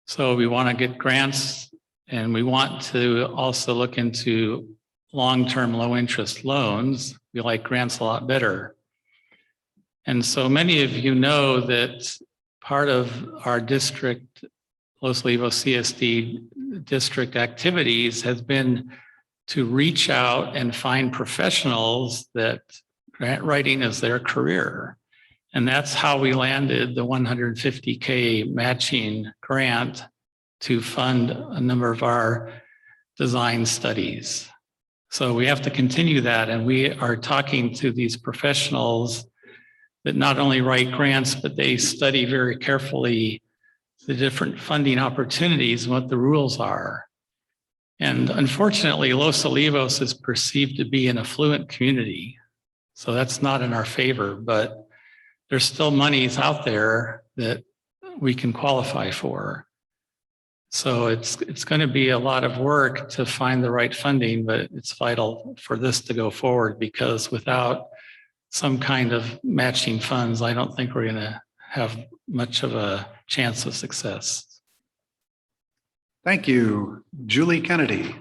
So we want to get grants, and we want to also look into long-term low-interest loans. We like grants a lot better. And so many of you know that part of our district, Los Olivos CSD district activities has been to reach out and find professionals that grant writing is their career. And that's how we landed the $150K matching grant to fund a number of our design studies. So we have to continue that. And we are talking to these professionals that not only write grants, but they study very carefully the different funding opportunities and what the rules are. And unfortunately, Los Olivos is perceived to be an affluent community. So that's not in our favor, but there's still monies out there that we can qualify for. So it's going to be a lot of work to find the right funding, but it's vital for this to go forward, because without some kind of matching funds, I don't think we're going to have much of a chance of success. Thank you. Julie Kennedy.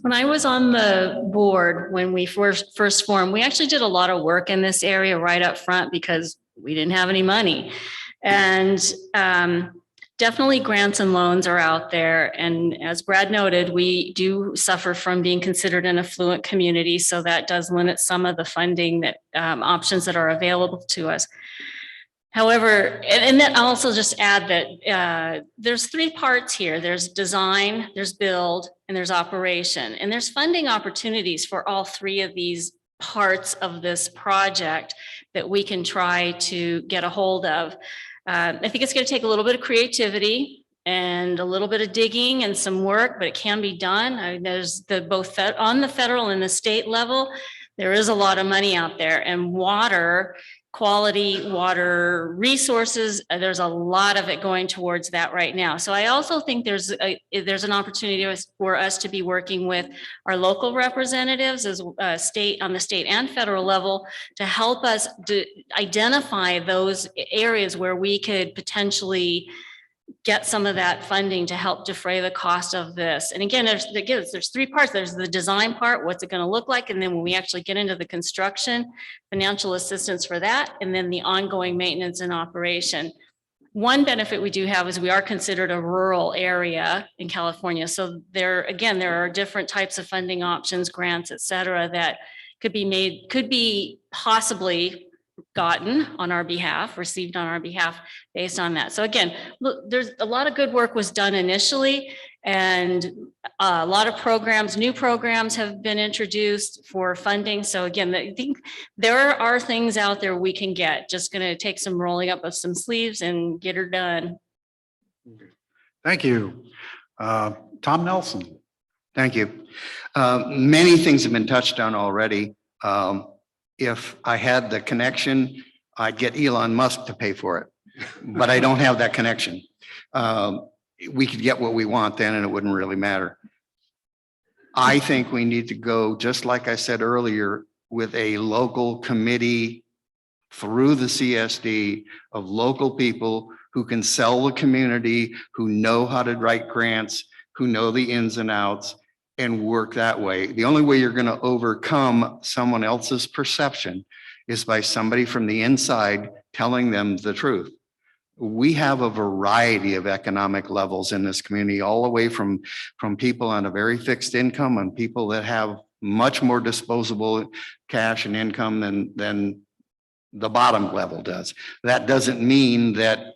When I was on the board, when we first formed, we actually did a lot of work in this area right up front because we didn't have any money. And definitely grants and loans are out there. And as Brad noted, we do suffer from being considered an affluent community. So that does limit some of the funding that options that are available to us. However, and then I'll also just add that there's 3 parts here. There's design, there's build, and there's operation. And there's funding opportunities for all 3 of these parts of this project that we can try to get a hold of. I think it's going to take a little bit of creativity and a little bit of digging and some work, but it can be done. There's both on the federal and the state level, there is a lot of money out there, and quality water resources, there's a lot of it going towards that right now. So I also think there's an opportunity for us to be working with our local representatives as on the state and federal level to help us identify those areas where we could potentially get some of that funding to help defray the cost of this. And again, there's 3 parts. There's the design part, what's it going to look like? And then when we actually get into the construction, financial assistance for that, and then the ongoing maintenance and operation. One benefit we do have is we are considered a rural area in California. So there are different types of funding options, grants, et cetera, that could be possibly gotten on our behalf, received on our behalf based on that. So again, look, there's a lot of good work was done initially, and a lot of new programs have been introduced for funding. So again, I think there are things out there we can get, just going to take some rolling up of some sleeves and get her done. Thank you. Tom Nelson. Thank you. Many things have been touched on already. If I had the connection, I'd get Elon Musk to pay for it, but I don't have that connection. We could get what we want then and it wouldn't really matter. I think we need to go, just like I said earlier, with a local committee through the CSD of local people who can sell the community, who know how to write grants, who know the ins and outs, and work that way. The only way you're going to overcome someone else's perception is by somebody from the inside telling them the truth. We have a variety of economic levels in this community, all the way from people on a very fixed income and people that have much more disposable cash and income than the bottom level does. That doesn't mean that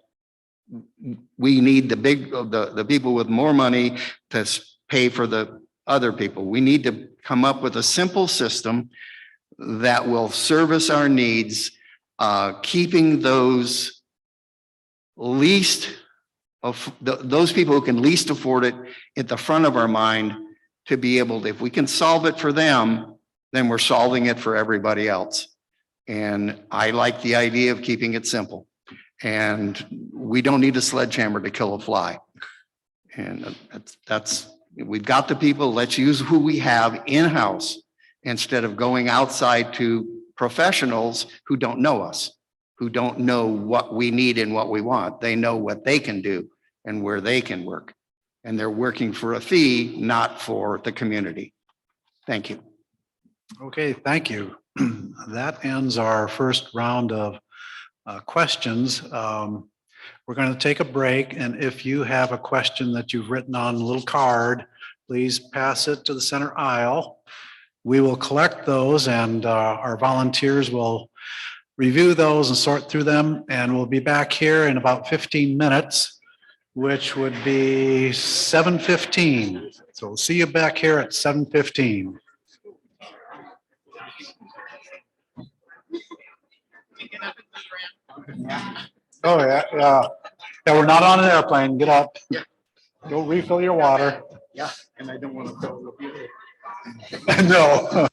we need the people with more money to pay for the other people. We need to come up with a simple system that will service our needs, keeping those those people who can least afford it at the front of our mind, to be able to, if we can solve it for them, then we're solving it for everybody else. And I like the idea of keeping it simple. And we don't need a sledgehammer to kill a fly. And we've got the people, let's use who we have in-house instead of going outside to professionals who don't know us, who don't know what we need and what we want. They know what they can do and where they can work. And they're working for a fee, not for the community. Thank you. Okay, thank you. That ends our first round of questions. We're going to take a break, and if you have a question that you've written on a little card, please pass it to the center aisle. We will collect those, and our volunteers will review those and sort through them, and we'll be back here in about 15 minutes, which would be 7:15. So we'll see you back here at 7:15. Oh, yeah, yeah. Yeah, we're not on an airplane. Get up. Yeah. Go refill your water. Yeah, and I don't want to go. No.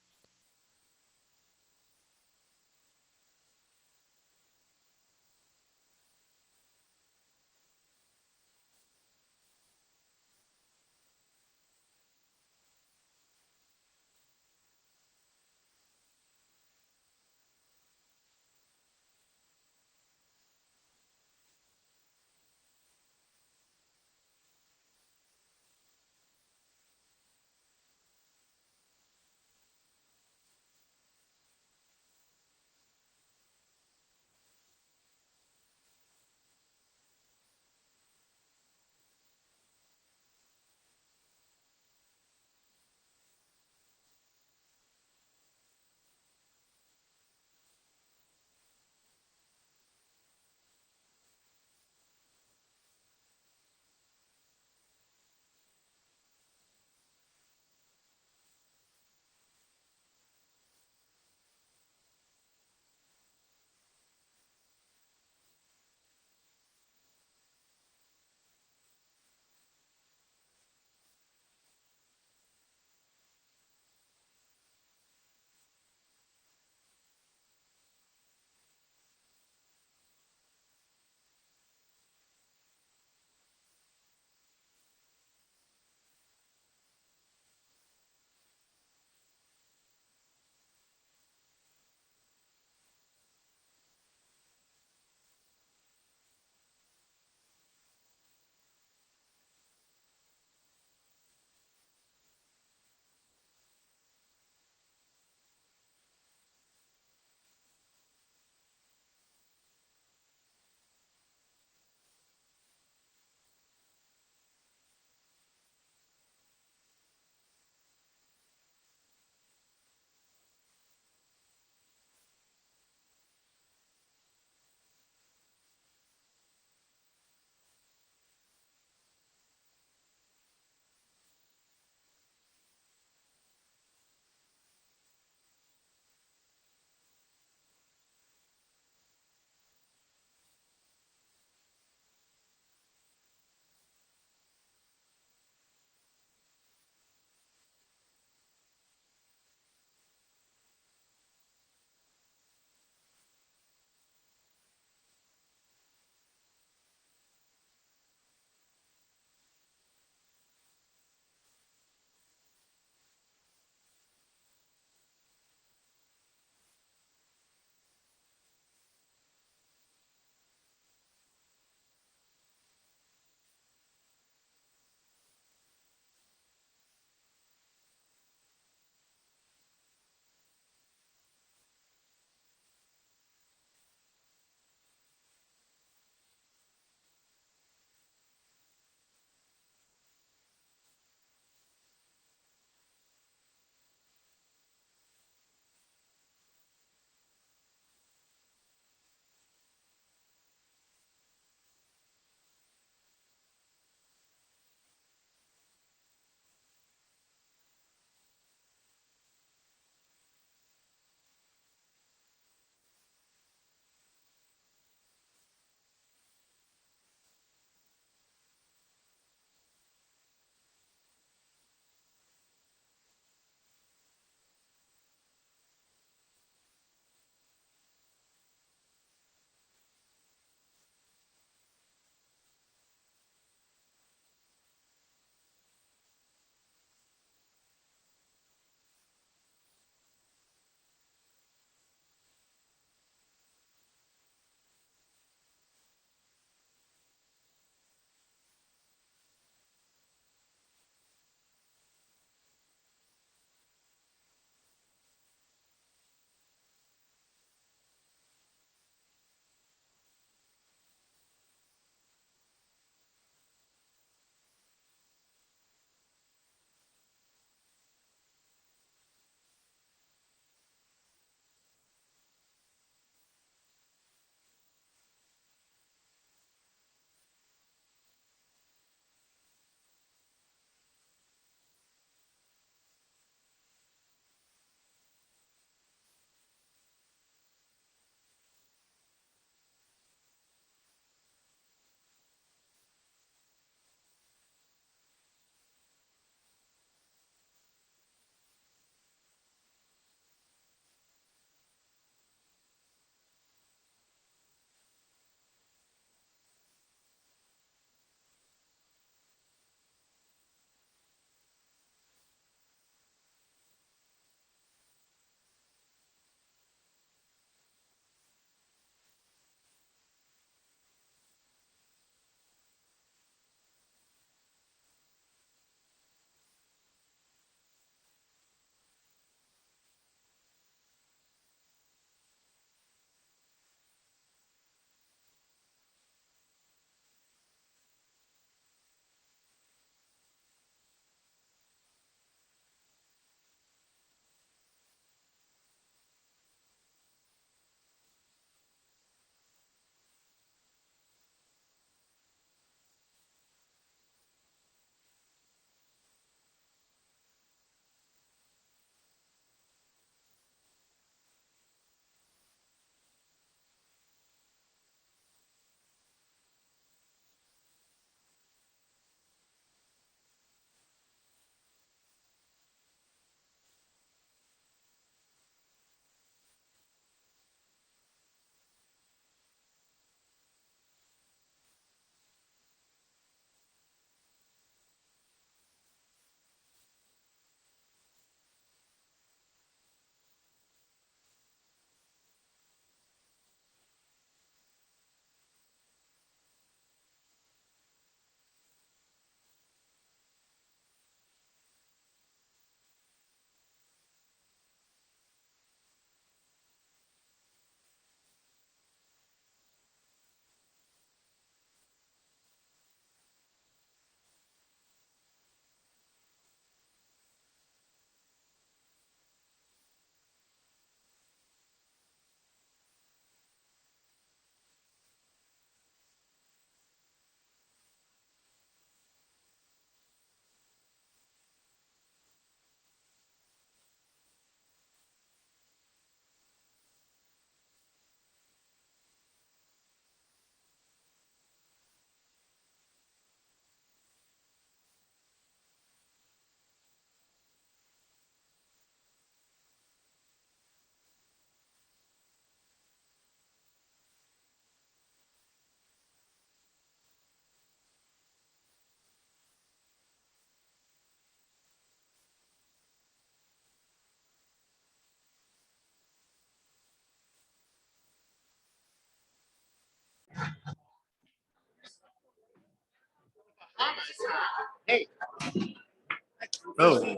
Oh.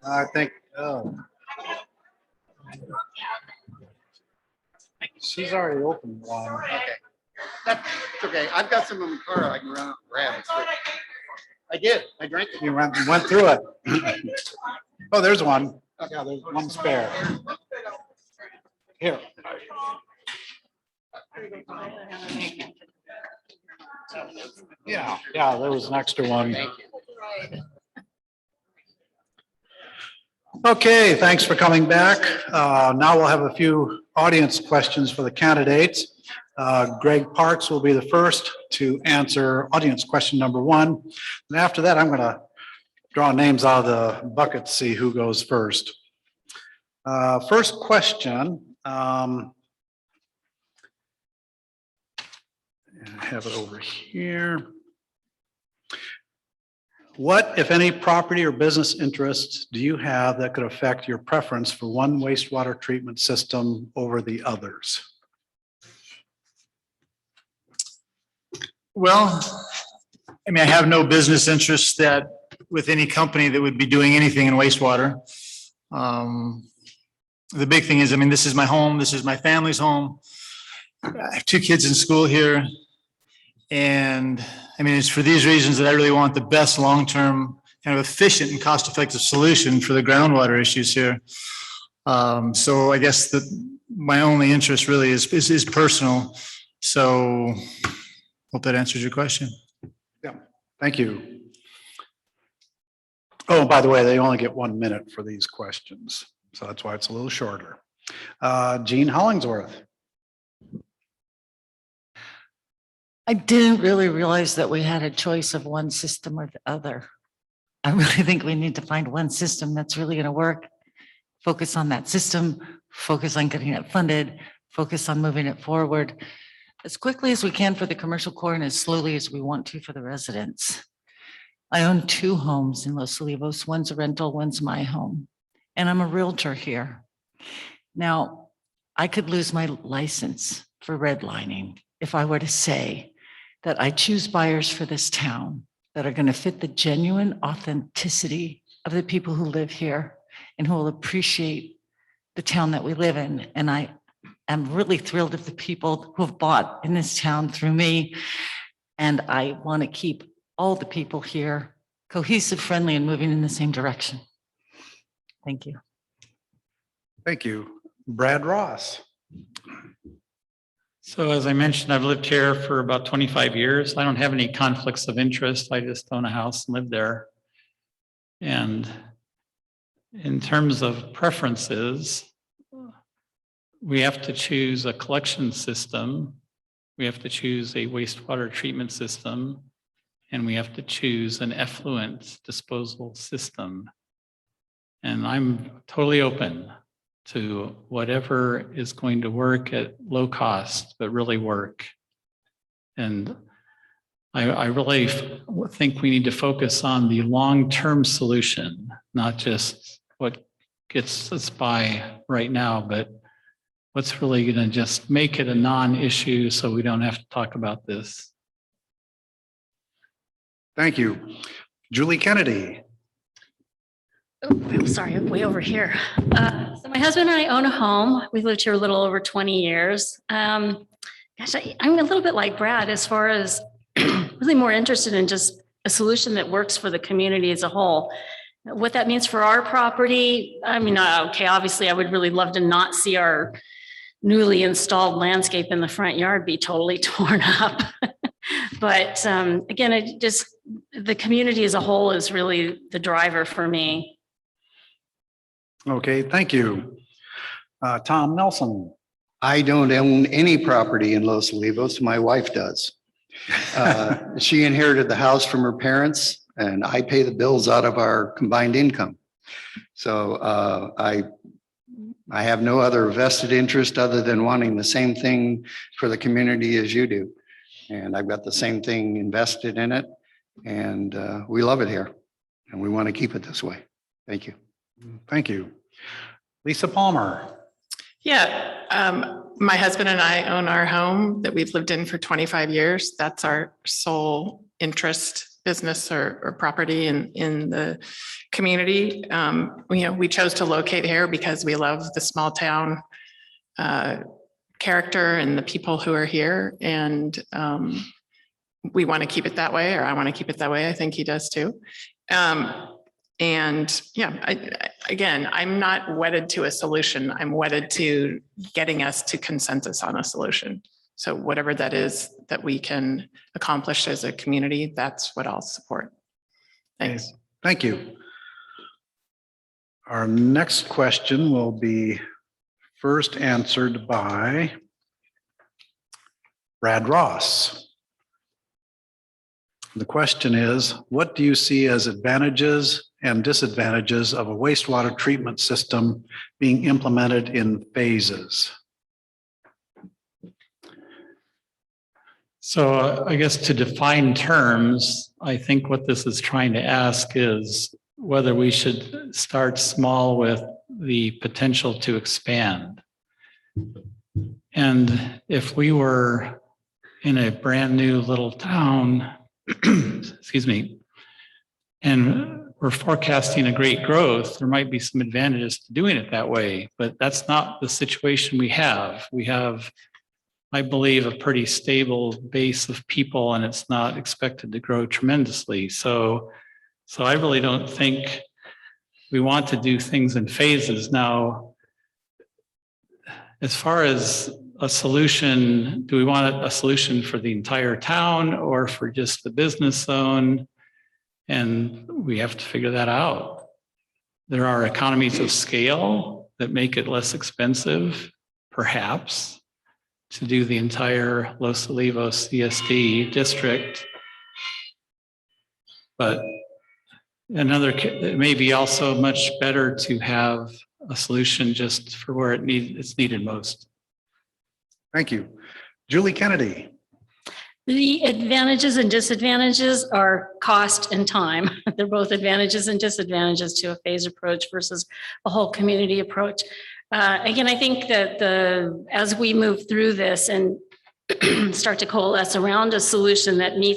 I think, oh. She's already opened one. Okay. That's okay. I've got some in the car. I can run out and grab it. I did. I drank it. You went through it. Oh, there's one. Yeah, there's one spare. Here. Yeah, there was an extra one. Okay, thanks for coming back. Now we'll have a few audience questions for the candidates. Greg Parks will be the first to answer audience question number 1. And after that, I'm going to draw names out of the bucket to see who goes first. First question. I have it over here. What, if any, property or business interests do you have that could affect your preference for one wastewater treatment system over the others? Well, I mean, I have no business interest that with any company that would be doing anything in wastewater. The big thing is, I mean, this is my home. This is my family's home. I have 2 kids in school here. And I mean, it's for these reasons that I really want the best long-term kind of efficient and cost-effective solution for the groundwater issues here. So I guess that my only interest really is personal. So hope that answers your question. Yeah, thank you. Oh, by the way, they only get 1 minute for these questions, so that's why it's a little shorter. Gene Hollingsworth. I didn't really realize that we had a choice of one system or the other. I really think we need to find one system that's really going to work. Focus on that system, focus on getting it funded, focus on moving it forward as quickly as we can for the commercial core and as slowly as we want to for the residents. I own 2 homes in Los Olivos. One's a rental, one's my home. And I'm a realtor here. Now, I could lose my license for redlining if I were to say that I choose buyers for this town that are going to fit the genuine authenticity of the people who live here and who will appreciate the town that we live in. And I am really thrilled of the people who have bought in this town through me. And I want to keep all the people here cohesive, friendly, and moving in the same direction. Thank you. Thank you. Brad Ross. So as I mentioned, I've lived here for about 25 years. I don't have any conflicts of interest. I just own a house and live there. And in terms of preferences, we have to choose a collection system. We have to choose a wastewater treatment system, and we have to choose an effluent disposal system. And I'm totally open to whatever is going to work at low cost, but really work. And I really think we need to focus on the long-term solution, not just what gets us by right now, but what's really going to just make it a non-issue so we don't have to talk about this. Thank you. Julie Kennedy. Oh, I'm sorry, I'm way over here. So my husband and I own a home. We've lived here a little over 20 years. I'm a little bit like Brad as far as really more interested in just a solution that works for the community as a whole. What that means for our property, I mean, okay, obviously I would really love to not see our newly installed landscape in the front yard be totally torn up. But again, the community as a whole is really the driver for me. Okay, thank you. Tom Nelson. I don't own any property in Los Olivos. My wife does. She inherited the house from her parents, and I pay the bills out of our combined income. So I have no other vested interest other than wanting the same thing for the community as you do. And I've got the same thing invested in it, and we love it here, and we want to keep it this way. Thank you. Thank you. Lisa Palmer. Yeah, my husband and I own our home that we've lived in for 25 years. That's our sole interest, business or property in the community. We chose to locate here because we love the small town character and the people who are here. And we want to keep it that way, or I want to keep it that way. I think he does too. And yeah, again, I'm not wedded to a solution. I'm wedded to getting us to consensus on a solution. So whatever that is that we can accomplish as a community, that's what I'll support. Thanks. Thank you. Our next question will be first answered by Brad Ross. The question is, what do you see as advantages and disadvantages of a wastewater treatment system being implemented in phases? So I guess to define terms, I think what this is trying to ask is whether we should start small with the potential to expand. And if we were in a brand new little town, excuse me, and we're forecasting a great growth, there might be some advantages to doing it that way, but that's not the situation we have. We have, I believe, a pretty stable base of people, and it's not expected to grow tremendously. So I really don't think we want to do things in phases. Now, as far as a solution, do we want a solution for the entire town or for just the business zone? And we have to figure that out. There are economies of scale that make it less expensive, perhaps, to do the entire Los Olivos CSD district. But it may be also much better to have a solution just for where it's needed most. Thank you. Julie Kennedy. The advantages and disadvantages are cost and time. They're both advantages and disadvantages to a phase approach versus a whole community approach. Again, I think that as we move through this and start to coalesce around a solution that meets